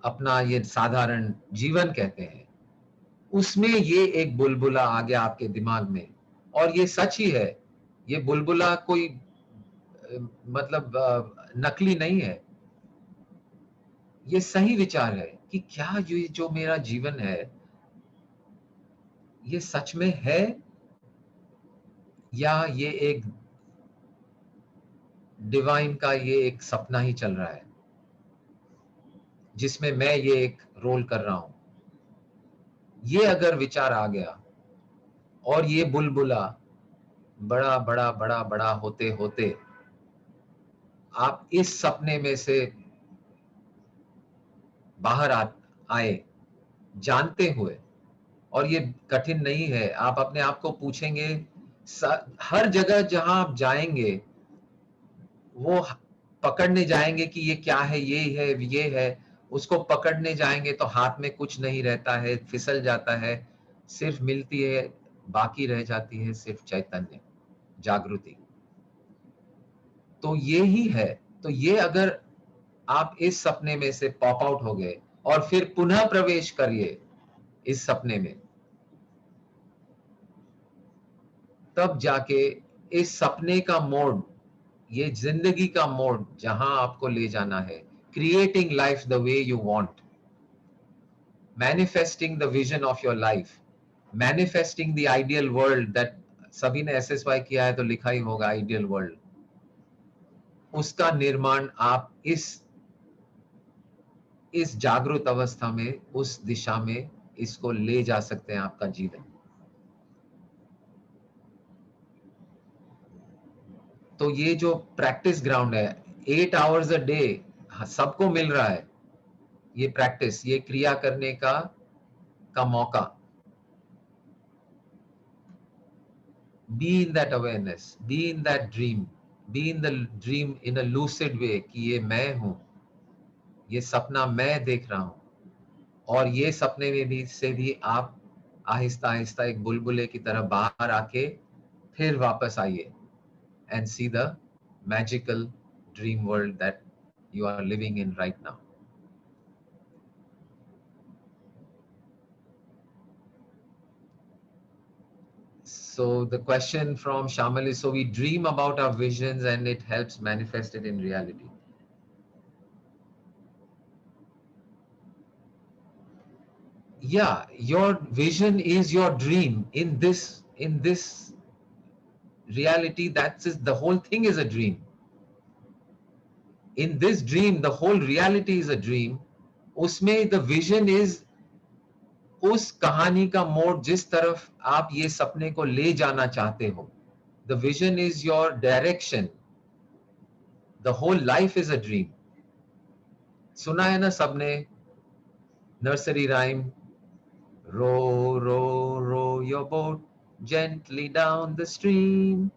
अपना ये साधारण जीवन कहते हैं, उसमें ये एक बुलबुला आ गया आपके दिमाग में, और ये सच ही है ये बुलबुला कोई मतलब नकली नहीं है, ये सही विचार है कि क्या ये जो मेरा जीवन है ये सच में है या ये एक डिवाइन का ये एक सपना ही चल रहा है जिसमें मैं ये एक रोल कर रहा हूं। ये अगर विचार आ गया और ये बुलबुला बड़ा बड़ा बड़ा बड़ा होते होते आप इस सपने में से बाहर आए जानते हुए, और ये कठिन नहीं है, आप अपने आप को पूछेंगे हर जगह जहां आप जाएंगे वो पकड़ने जाएंगे कि ये क्या है, ये है, उसको पकड़ने जाएंगे तो हाथ में कुछ नहीं रहता है, फिसल जाता है, सिर्फ मिलती है, बाकी रह जाती है सिर्फ चैतन्य, जागृति। तो ये ही है। तो ये अगर आप इस सपने में से पॉप आउट हो गए और फिर पुनः प्रवेश करिए इस सपने में, तब जाके इस सपने का मोड, ये जिंदगी का मोड जहां आपको ले जाना है, creating life the way you want, manifesting the vision of your life, manifesting the ideal world that सभी ने एसएसवाई किया है तो लिखा ही होगा आइडियल वर्ल्ड, उसका निर्माण आप इस जागृत अवस्था में, उस दिशा में इसको ले जा सकते हैं आपका जीवन। तो ये जो प्रैक्टिस ग्राउंड है 8 आवर्स अ डे सबको मिल रहा है, ये प्रैक्टिस, ये क्रिया करने का मौका। Be in that awareness, be in that dream, be in the dream in a lucid way कि ये मैं हूं, ये सपना मैं देख रहा हूं, और ये सपने में भी से भी आप आहिस्ता आहिस्ता एक बुलबुले की तरह बाहर आके फिर वापस आइए and see the magical dream world that you are living in right now. So the question from Shamal is, so we dream about our visions and it helps manifest it in reality. Yeah, your vision is your dream in this reality. That's the whole thing is a dream. In this dream, the whole reality is a dream. उसमें the vision is उस कहानी का मोड़ जिस तरफ आप ये सपने को ले जाना चाहते हो. The vision is your direction. The whole life is a dream. सुना है ना सबने nursery rhyme, row row row your boat gently down the stream,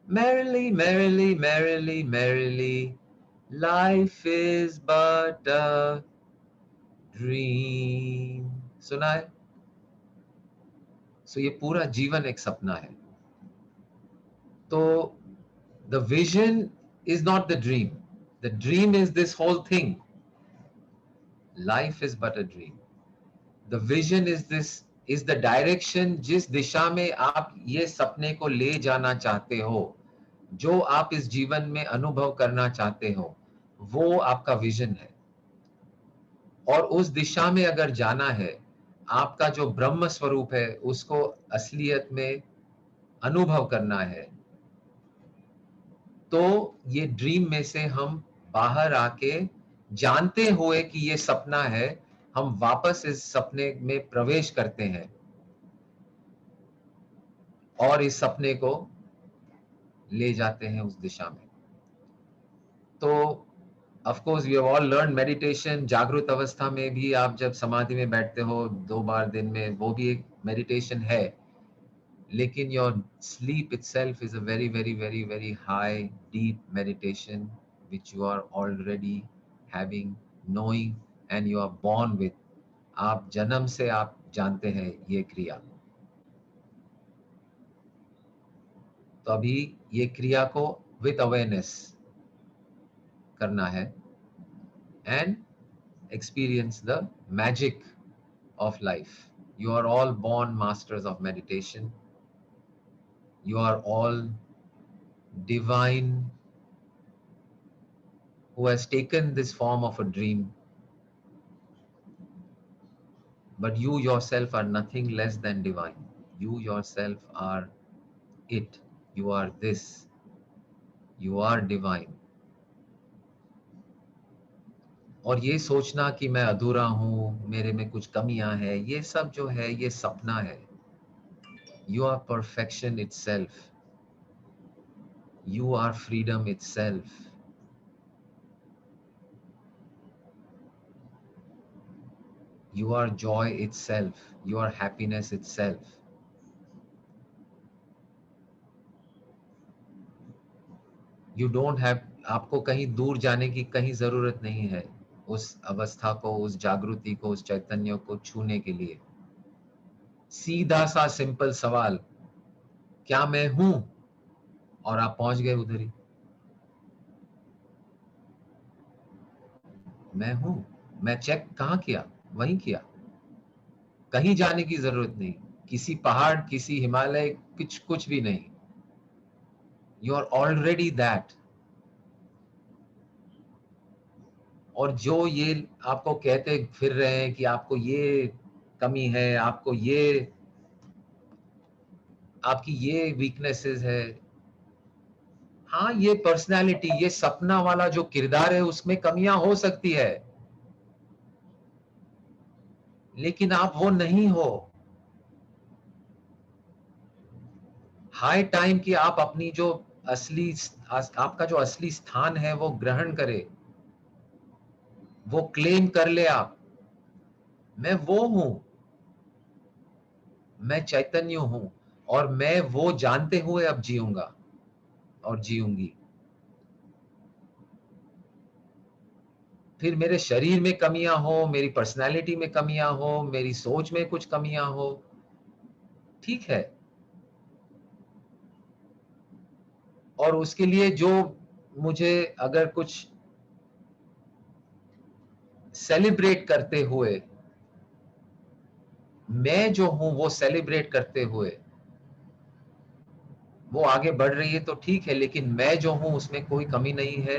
merrily merrily merrily merrily, life is but a dream. सुना है? So ये पूरा जीवन एक सपना है. तो the vision is not the dream. The dream is this whole thing. Life is but a dream. The vision is the direction जिस दिशा में आप ये सपने को ले जाना चाहते हो, जो आप इस जीवन में अनुभव करना चाहते हो, वो आपका विजन है. और उस दिशा में अगर जाना है, आपका जो ब्रह्म स्वरूप है उसको असलियत में अनुभव करना है, तो ये ड्रीम में से हम बाहर आके जानते हुए कि ये सपना है, हम वापस इस सपने में प्रवेश करते हैं और इस सपने को ले जाते हैं उस दिशा में. तो of course we have all learned meditation. जागृत अवस्था में भी आप जब समाधि में बैठते हो 2 बार दिन में, वो भी एक मेडिटेशन है, लेकिन your sleep itself is a very very very very high deep meditation which you are already having, knowing and you are born with. आप जन्म से आप जानते हैं ये क्रिया. तो अभी ये क्रिया को with awareness करना है and experience the magic of life. You are all born masters of meditation. You are all divine who has taken this form of a dream, but you yourself are nothing less than divine. You yourself are it. You are this. You are divine. और ये सोचना कि मैं अधूरा हूँ, मेरे में कुछ कमियां हैं, ये सब जो है ये सपना है. You are perfection itself. You are freedom itself. You are joy itself. You are happiness itself. You don't have, आपको कहीं दूर जाने की कहीं जरूरत नहीं है उस अवस्था को, उस जागृति को, उस चैतन्य को छूने के लिए. सीधा सा सिंपल सवाल, क्या मैं हूं? और आप पहुंच गए उधर ही. मैं हूं. मैं चेक कहाँ किया? वहीं किया. कहीं जाने की जरूरत नहीं, किसी पहाड़, किसी हिमालय, कुछ भी नहीं. You are already that. और जो ये आपको कहते फिर रहे हैं कि आपको ये कमी है, आपको ये, आपकी ये वीकनेसेस है, हाँ ये पर्सनालिटी, ये सपना वाला जो किरदार है उसमें कमियां हो सकती है, लेकिन आप वो नहीं हो. हाई टाइम कि आप अपनी जो असली, आपका जो असली स्थान है वो ग्रहण करे, वो क्लेम कर ले आप. मैं वो हूं, मैं चैतन्य हूं, और मैं वो जानते हुए अब जीऊंगा और जीऊंगी. फिर मेरे शरीर में कमियां हो, मेरी पर्सनालिटी में कमियां हो, मेरी सोच में कुछ कमियां हो, ठीक है. और उसके लिए जो मुझे अगर कुछ सेलिब्रेट करते हुए, मैं जो हूं वो सेलिब्रेट करते हुए वो आगे बढ़ रही है तो ठीक है, लेकिन मैं जो हूं उसमें कोई कमी नहीं है,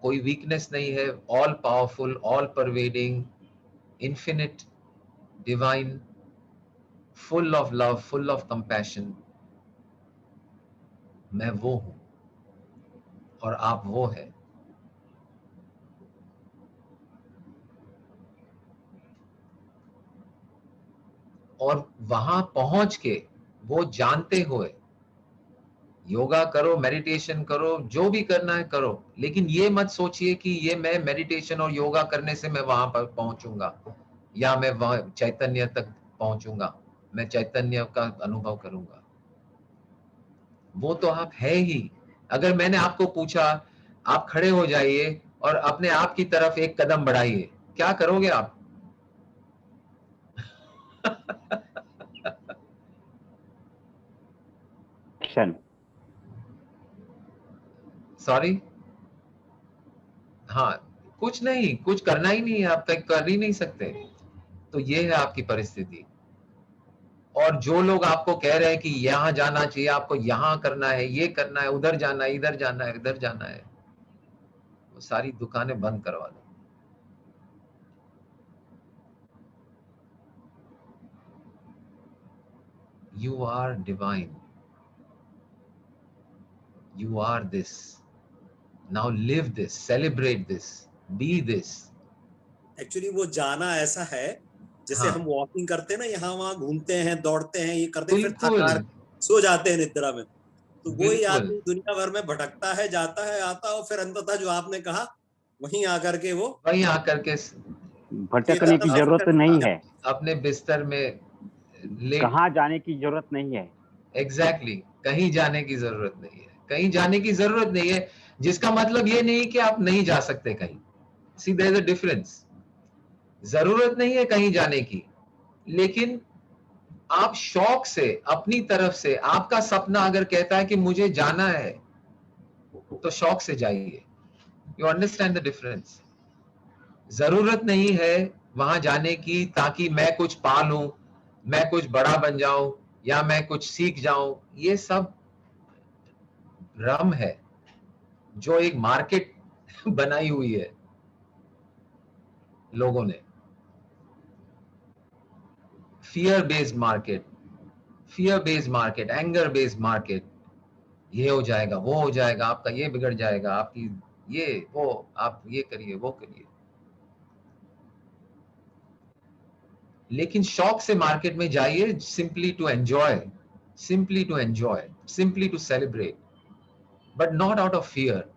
कोई वीकनेस नहीं है. All powerful, all pervading, infinite, divine, full of love, full of compassion. मैं वो हूं और आप वो है. और वहां पहुंच के वो जानते हुए योगा करो, मेडिटेशन करो, जो भी करना है करो, लेकिन ये मत सोचिए कि ये मैं मेडिटेशन और योगा करने से मैं वहां पर पहुंचूंगा या मैं वहां चैतन्य तक पहुंचूंगा, मैं चैतन्य का अनुभव करूंगा. वो तो आप है ही. अगर मैंने आपको पूछा आप खड़े हो जाइए और अपने आप की तरफ एक कदम बढ़ाइए, क्या करोगे आप? सॉरी, हाँ, कुछ नहीं, कुछ करना ही नहीं है, आप तक कर ही नहीं सकते. तो ये है आपकी परिस्थिति. और जो लोग आपको कह रहे हैं कि यहाँ जाना चाहिए, आपको यहाँ करना है, ये करना है, उधर जाना है, इधर जाना है, इधर जाना है, वो सारी दुकानें बंद करवा दो. You are divine. You are this. Now live this, celebrate this, be this. Actually वो जाना ऐसा है जैसे हाँ. हम वॉकिंग करते हैं ना, यहाँ वहां घूमते हैं, दौड़ते हैं, ये करते हैं, फिर बिल्कुल. थक सो जाते हैं निद्रा में. तो वही बिल्कुल. आदमी दुनिया भर में भटकता है, जाता है, आता है, और फिर अंततः जो आपने कहा वहीं आकर के वो वहीं आकर के भटकने की जरूरत नहीं है, अपने बिस्तर में कहाँ जाने की जरूरत नहीं है. एग्जैक्टली, कहीं जाने की जरूरत नहीं है, कहीं जाने की जरूरत नहीं है, जिसका मतलब ये नहीं कि आप नहीं जा सकते कहीं. सी देयर इज अ डिफरेंस. जरूरत नहीं है कहीं जाने की, लेकिन आप शौक से, अपनी तरफ से, आपका सपना अगर कहता है कि मुझे जाना है तो शौक से जाइए. You understand the difference. जरूरत नहीं है वहां जाने की ताकि मैं कुछ पा लूं, मैं कुछ बड़ा बन जाऊं, या मैं कुछ सीख जाऊं, ये सब भ्रम है जो एक मार्केट बनाई हुई है लोगों ने। Fear based market, anger based market, ये हो जाएगा, वो हो जाएगा, आपका ये बिगड़ जाएगा, आपकी ये वो, आप ये करिए, वो करिए। लेकिन शौक से मार्केट में जाइए, simply to enjoy, simply to celebrate, but not out of fear.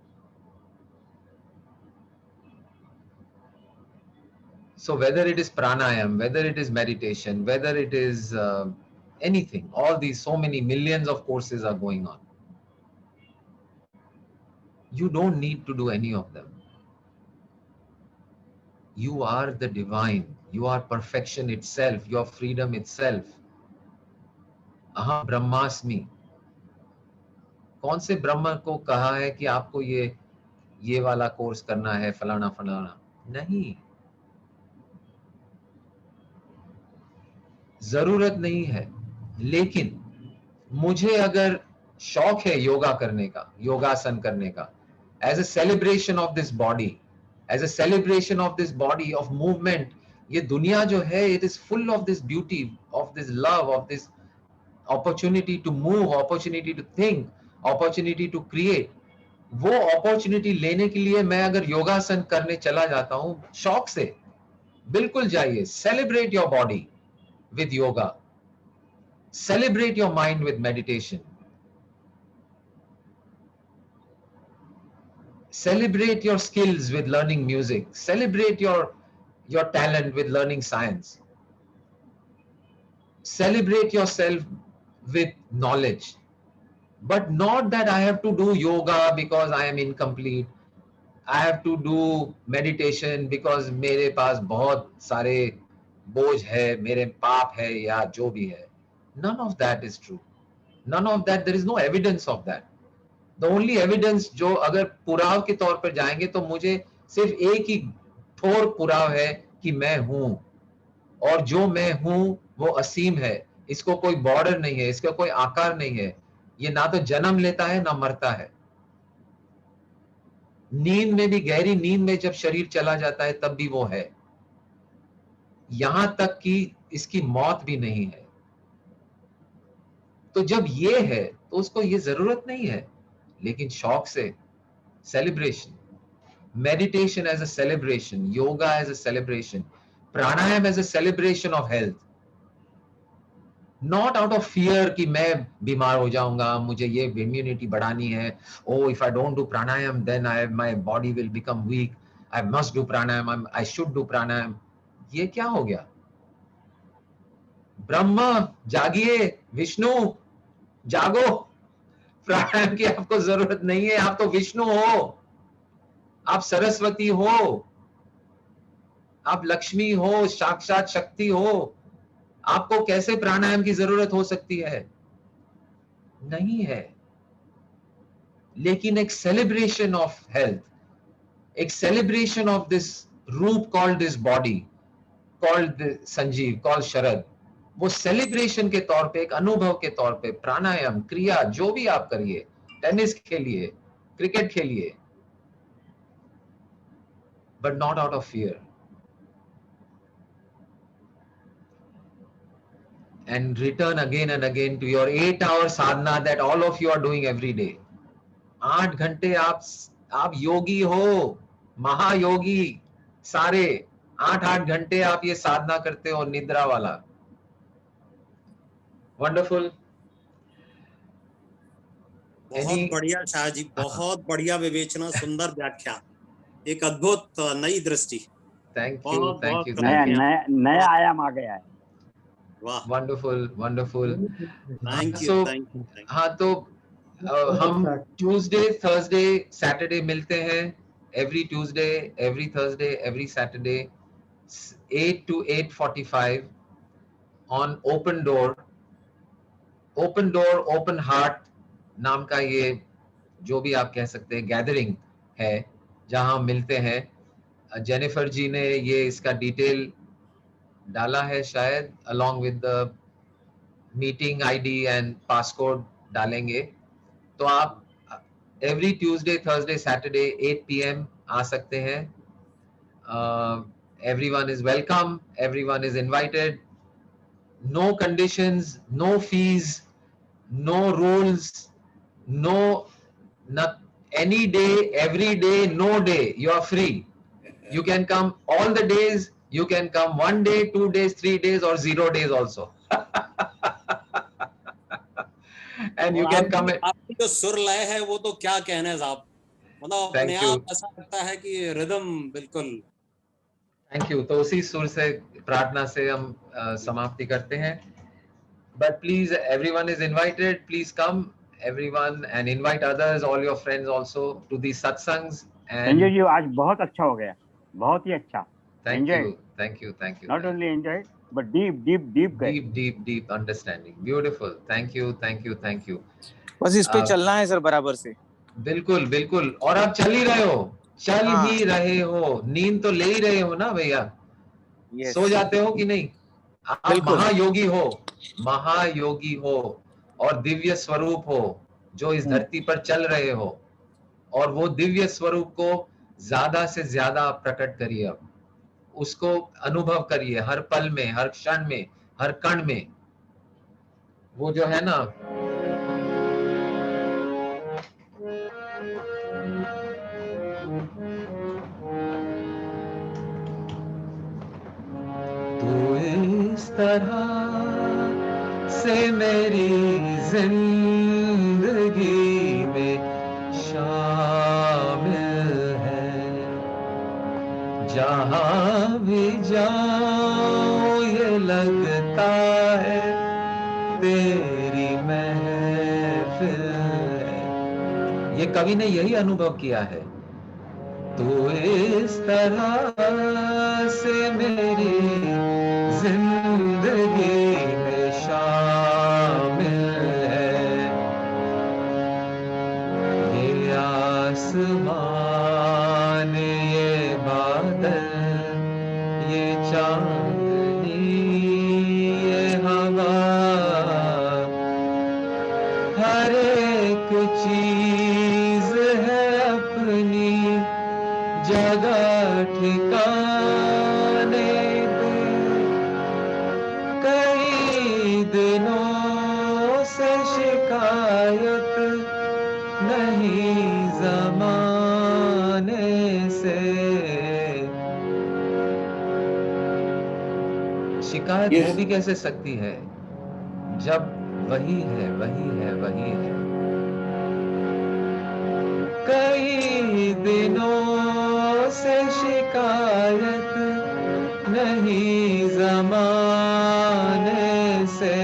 So whether it is pranayam, whether it is meditation, whether it is anything, all these, so many millions of courses are going on. You don't need to do any of them. You are the divine. You are perfection itself. You are freedom itself. Aham brahmasmi. कौन से ब्रह्म को कहा है कि आपको ये वाला course करना है, फलाना फलाना? नहीं, जरूरत नहीं है। लेकिन मुझे अगर शौक है योगा करने का, योगासन करने का, as a celebration of this body, as a celebration of this body, of movement, ये दुनिया जो है, it is full of this beauty, of this love, of this opportunity to move, opportunity to think, opportunity to create. वो opportunity लेने के लिए मैं अगर योगासन करने चला जाता हूं शौक से, बिल्कुल जाइए, celebrate your body with yoga, celebrate your mind with meditation, celebrate your skills with learning music, celebrate your talent with learning science, celebrate yourself with knowledge, but not that I have to do yoga because I am incomplete, I have to do meditation because मेरे पास बहुत सारे बोझ है, मेरे पाप है, या जो भी है। None of that is true. None of that. There is no evidence of that. The only evidence जो अगर पुराव के तौर पर जाएंगे तो मुझे सिर्फ एक ही ठोर पुराव है कि मैं हूं, और जो मैं हूं वो असीम है, इसको कोई बॉर्डर नहीं है, इसका कोई आकार नहीं है, ये ना तो जन्म लेता है ना मरता है। नींद में भी, गहरी नींद में जब शरीर चला जाता है तब भी वो है, यहां तक कि इसकी मौत भी नहीं है। तो जब ये है तो उसको ये जरूरत नहीं है। लेकिन शौक से celebration, meditation as a celebration, yoga as a celebration, pranayama as a celebration of health, not out of fear कि मैं बीमार हो जाऊंगा, मुझे ये इम्यूनिटी बढ़ानी है, oh if I don't do pranayam then I my body will become weak, I must do pranayam, I should do pranayam. ये क्या हो गया? ब्रह्मा जागिए, विष्णु जागो, प्राणायाम की आपको जरूरत नहीं है, आप तो विष्णु हो, आप सरस्वती हो, आप लक्ष्मी हो, साक्षात शक्ति हो, आपको कैसे प्राणायाम की जरूरत हो सकती है? नहीं है। लेकिन एक सेलिब्रेशन ऑफ हेल्थ, एक celebration of this roop called this body, called Sanjeev, called Sharad, वो सेलिब्रेशन के तौर पे, एक अनुभव के तौर पे प्राणायाम क्रिया जो भी आप करिए, टेनिस खेलिए, क्रिकेट खेलिए, but not out of fear, and return again and again to your 8-hour sadhana that all of you are doing every day. 8 घंटे आप योगी हो, महायोगी, सारे 8 घंटे आप ये साधना करते हो, निद्रा वाला। वंडरफुल। बहुत बढ़िया शाह जी, बहुत बढ़िया विवेचना, सुंदर व्याख्या, एक अद्भुत नई दृष्टि। थैंक यू, थैंक यू, नया आयाम आ गया है। वाह, wonderful, wonderful. Thank you, So, thank you. हाँ, तो हम ट्यूसडे, थर्सडे, सैटरडे मिलते हैं, every Tuesday, every Thursday, every Saturday, 8 to 8:45 on open door, open heart नाम का ये जो भी आप कह सकते हैं गैदरिंग है, जहां मिलते हैं। जेनिफर जी ने ये इसका डिटेल डाला है शायद, along with the meeting ID and passcode डालेंगे, तो आप every Tuesday, Thursday, Saturday 8 PM आ सकते हैं। Everyone is welcome, everyone is invited. No conditions, no fees, no rules, no, not any day, every day, no day. You are free. You can come all the days. You can come 1 day, 2 days, 3 days, or 0 days also. And you can come. आपकी जो सुर लय है वो तो क्या कहने साहब, मतलब Thank अपने you. आप ऐसा लगता है कि रिदम बिल्कुल। Thank you. तो उसी सुर से, प्रार्थना से हम समाप्ति करते हैं। But please, everyone is invited. Please come, everyone, and invite others, all your friends also, to these satsangs. Sanjay And जी आज बहुत अच्छा हो गया, बहुत ही अच्छा। thank Enjoy. you, thank you, thank you. Not thank only enjoy but deep गए। deep understanding. Beautiful. Thank you, thank you, thank you. बस इस पे चलना है सर बराबर से। बिल्कुल बिल्कुल। और आप चल ही रहे हो, चल हाँ। ही रहे हो, नींद तो ले ही रहे हो ना भैया। Yes. सो जाते हो कि नहीं? आप बिल्कुल। महायोगी हो, महायोगी हो और दिव्य स्वरूप हो, जो इस धरती पर चल रहे हो, और वो दिव्य स्वरूप को ज्यादा से ज्यादा प्रकट करिए। अब उसको अनुभव करिए हर पल में, हर क्षण में, हर कण में। वो जो है ना, तू इस तरह से मेरी जिंदगी में शामिल है, जहां भी जाऊं ये लगता है तेरी महफिल है। ये कवि ने यही अनुभव किया है। तू इस तरह से मेरी जिंदगी में शामिल है, ये आसमान, ये बादल, ये चांदनी, ये हवा, हर एक चीज है अपनी जगह ठिकाने दे। कई दिनों से शिकायत नहीं जमाने से। शिकायत Yes. हो भी कैसे सकती है जब वही है, वही है, वही है। कई दिनों से शिकायत नहीं जमाने से।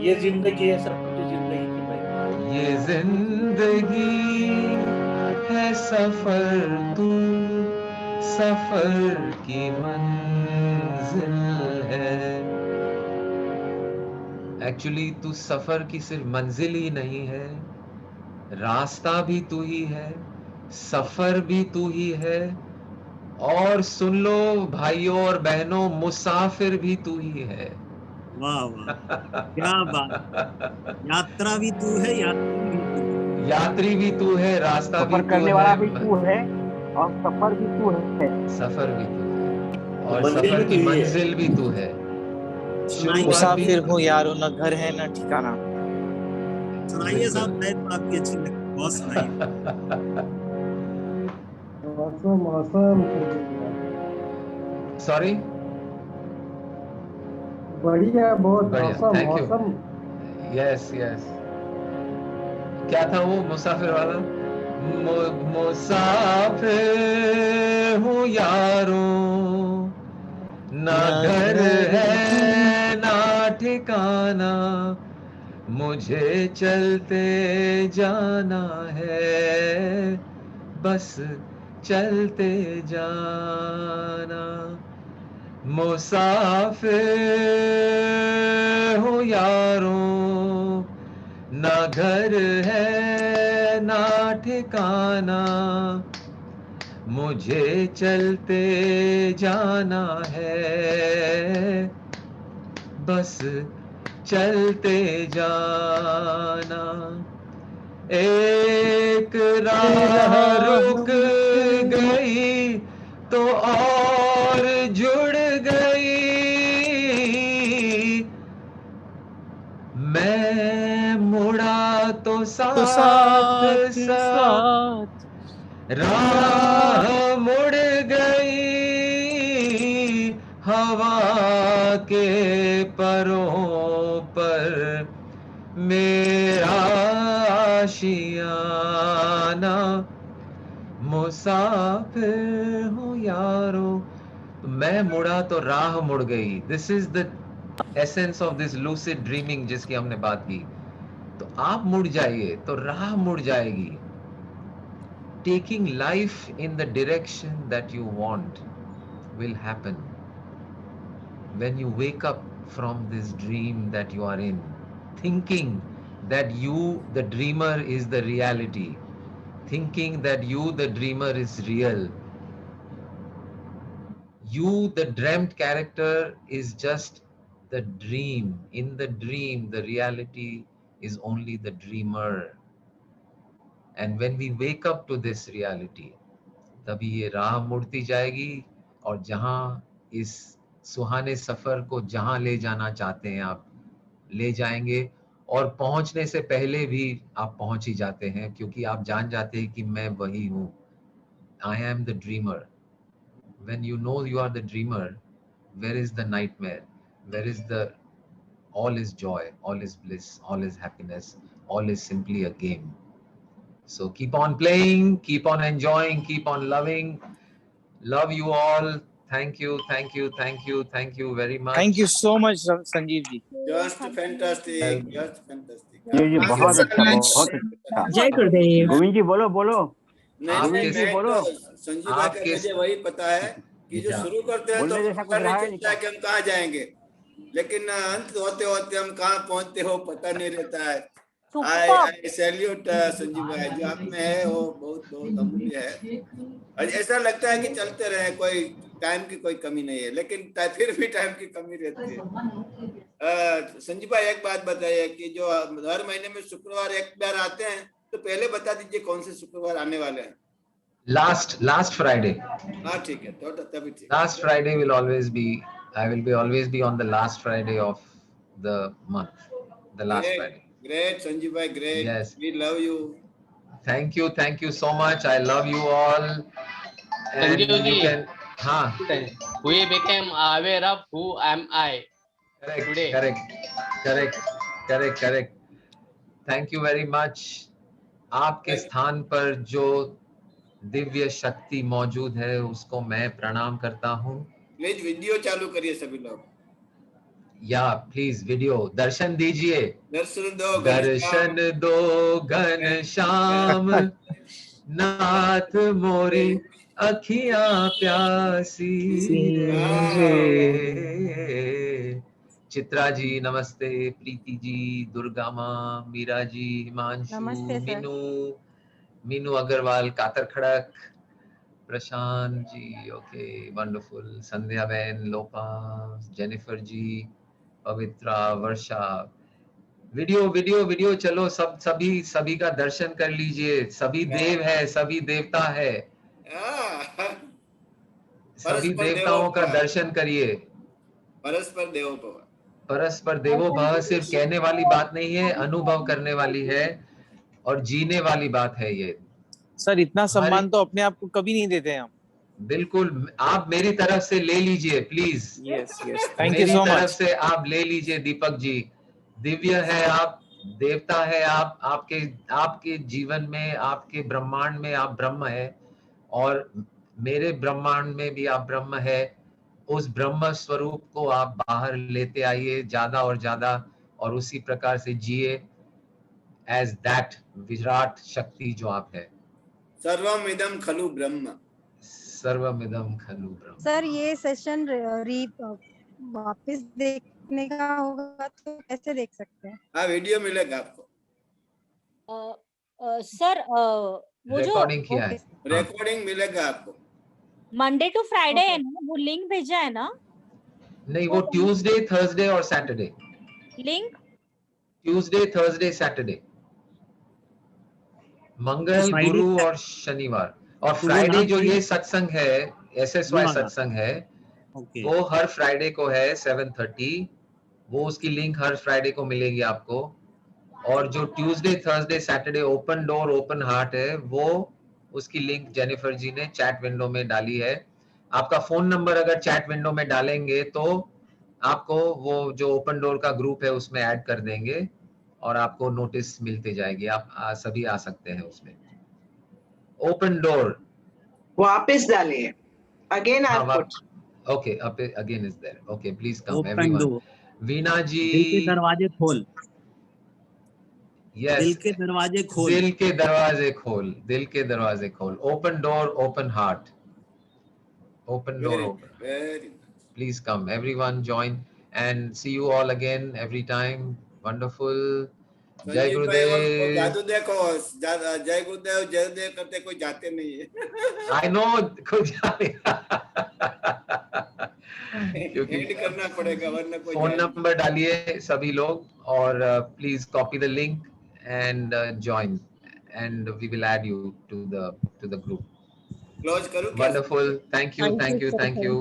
ये जिंदगी है सब कुछ जिंदगी की भाई। ये जिंदगी है सफर, तू सफर की मंजिल है। एक्चुअली तू सफर की सिर्फ मंजिल ही नहीं है, रास्ता भी तू ही है, सफर भी तू ही है, और सुन लो भाइयों और बहनों, मुसाफिर भी तू ही है। वाह वाह, क्या बात। यात्रा भी तू है, यात्री भी तू है, रास्ता भी सफर तू करने वाला है, भी तू है और सफर भी तू है। सफर भी तू है, और मंजिल सफर भी की तू ही है। मंजिल भी तू है। मुसाफिर हूँ यारो, न घर है न ठिकाना। सुनाइए साहब, आपकी अच्छी लगी, बहुत सुनाइए। मौसम सॉरी, बढ़िया, बहुत बढ़िया, मौसम थैंक यू। मौसम यस यस, क्या था वो मुसाफिर वाला? मुसाफिर हूँ यारों, ना घर है ना ठिकाना, मुझे चलते जाना है, बस चलते जाना। मुसाफिर हूँ यारों, ना घर है ना ठिकाना, मुझे चलते जाना है, बस चलते जाना। एक राह रुक गई तो और जुड़ गई, मैं मुड़ा तो साथ साथ राह मुड़ गई, हवा के परों पर मेरा आशियाना। मुसाफिर हूँ यारो, मैं मुड़ा तो राह मुड़ गई। This is the essence of this lucid dreaming जिसकी हमने बात की। तो आप मुड़ जाइए तो राह मुड़ जाएगी। Taking life in the direction that you want will happen when you wake up from this dream that you are in, thinking that you, the dreamer, is the reality, thinking that you, the dreamer, is real. You, the dreamt character, is just the dream. In the dream, the reality is only the dreamer. And when we wake up to this reality, तभी ये राह मुड़ती जाएगी और जहां इस सुहाने सफर को जहां ले जाना चाहते हैं आप ले जाएंगे। और पहुंचने से पहले भी आप पहुंच ही जाते हैं, क्योंकि आप जान जाते हैं कि मैं वही हूं। I am the dreamer. When you know you are the dreamer, where is the nightmare, where is the all is joy, all is bliss, all is happiness, all is simply a game. So keep on playing, keep on enjoying, keep on loving. Love you all. Thank you, thank you, thank you, thank you very much. Thank you so much, Sanjeev ji. Just fantastic, just fantastic. जी कहाँ से बहुत अच्छा चलना है? बहुत अच्छा। जय गुरुदेव। गोविंद जी बोलो बोलो। नहीं गोविंद जी बोलो। संजीव भाई का मुझे वही पता है कि जो शुरू करते हैं तो बोलने जैसा पता कुछ नहीं रहा है चलता है कि हम कहाँ जाएंगे, लेकिन अंत होते होते हम कहाँ पहुंचते हो पता नहीं रहता है। आई सैल्यूट संजीव भाई, जो आप में है वो बहुत बहुत अमूल्य है। और ऐसा लगता है कि चलते रहे, कोई टाइम की कोई कमी नहीं है, लेकिन फिर भी टाइम की कमी रहती है। संजीव भाई एक बात बताइए कि जो हर महीने में शुक्रवार एक बार आते हैं, तो पहले बता दीजिए कौन से शुक्रवार आने वाले हैं। Last Friday. हाँ ठीक है, तो तभी ठीक। Last Friday will always be, I will be always be on the last Friday of the month. The last Friday. Great, Sanjeev bhai, great. Yes. We love you. Thank you so much. I love you all. And you can, we became aware of who am I today. Correct. Thank you very much. आपके स्थान पर जो दिव्य शक्ति मौजूद है उसको मैं प्रणाम करता हूँ। प्लीज वीडियो चालू करिए सभी लोग। या प्लीज वीडियो दर्शन दीजिए। दर्शन दो घनश्याम, नाथ मोरी अखियां प्यासी रे। चित्रा जी नमस्ते, प्रीति जी, दुर्गा माँ, मीरा जी, हिमांशु, मीनू अग्रवाल, कातर खड़क, प्रशांत जी, ओके वंडरफुल, संध्या बहन, लोपा, जेनिफर जी, पवित्रा, वर्षा। वीडियो चलो, सभी का दर्शन कर लीजिए। सभी देव है, सभी देवता है, सभी देवताओं का दर्शन करिए। परस्पर देवो भव सिर्फ कहने वाली बात नहीं है, अनुभव करने वाली है और जीने वाली बात है ये। सर इतना सम्मान तो अपने आप को कभी नहीं देते हम। बिल्कुल, आप मेरी तरफ से ले लीजिए please. Yes thank you so much. मेरी तरफ से आप ले लीजिए दीपक जी। दिव्य है आप, देवता है आप, आपके जीवन में, आपके ब्रह्मांड में आप ब्रह्म है और मेरे ब्रह्मांड में भी आप ब्रह्म है। उस ब्रह्म स्वरूप को आप बाहर लेते आइए ज्यादा और ज्यादा, और उसी प्रकार से जिए एज दैट विराट शक्ति जो आप है। सर्वमिदं खलु ब्रह्म। सर्वमिदं खलु ब्रह्म। सर ये सेशन वापस देखने का होगा तो कैसे देख सकते हैं? हाँ वीडियो मिलेगा आपको। सर वो जो रिकॉर्डिंग किया है, रिकॉर्डिंग मिलेगा आपको। मंडे टू फ्राइडे है ना, वो लिंक भेजा है ना नहीं, वो ट्यूसडे, थर्सडे और Saturday. Link? Tuesday, Thursday, Saturday, मंगल, गुरु और शनिवार। और फ्राइडे जो ये सत्संग है, SSY सत्संग है, वो हर फ्राइडे को है 7:30। वो उसकी लिंक हर फ्राइडे को मिलेगी आपको। और जो Tuesday, Thursday, Saturday open door open heart है, वो उसकी लिंक जेनिफर जी ने चैट विंडो में डाली है। आपका फोन नंबर अगर चैट विंडो में डालेंगे तो आपको वो जो ओपन डोर का ग्रुप है उसमें ऐड कर देंगे और आपको नोटिस मिलते जाएगी। आप सभी आ सकते हैं उसमें। ओपन डोर वापस डालिए, again I put. Okay, again is there. Okay, please come everyone. Veena ji, दिल के दरवाजे खोल। यस, दिल के दरवाजे खोल। दिल के दरवाजे खोल, दिल के दरवाजे खोल। Open door open heart, open door open. Please come, everyone join and see you all again every time. Wonderful. जय गुरुदेव। जादू देखो, जय गुरुदेव जय गुरुदेव करते कोई जाते नहीं है। I know, कुछ क्योंकि करना पड़ेगा वरना कोई फोन नंबर डालिए सभी लोग और please copy the link and join and we will add you to the group. Close करूं क्या? Wonderful. Thank you, thank you, thank you.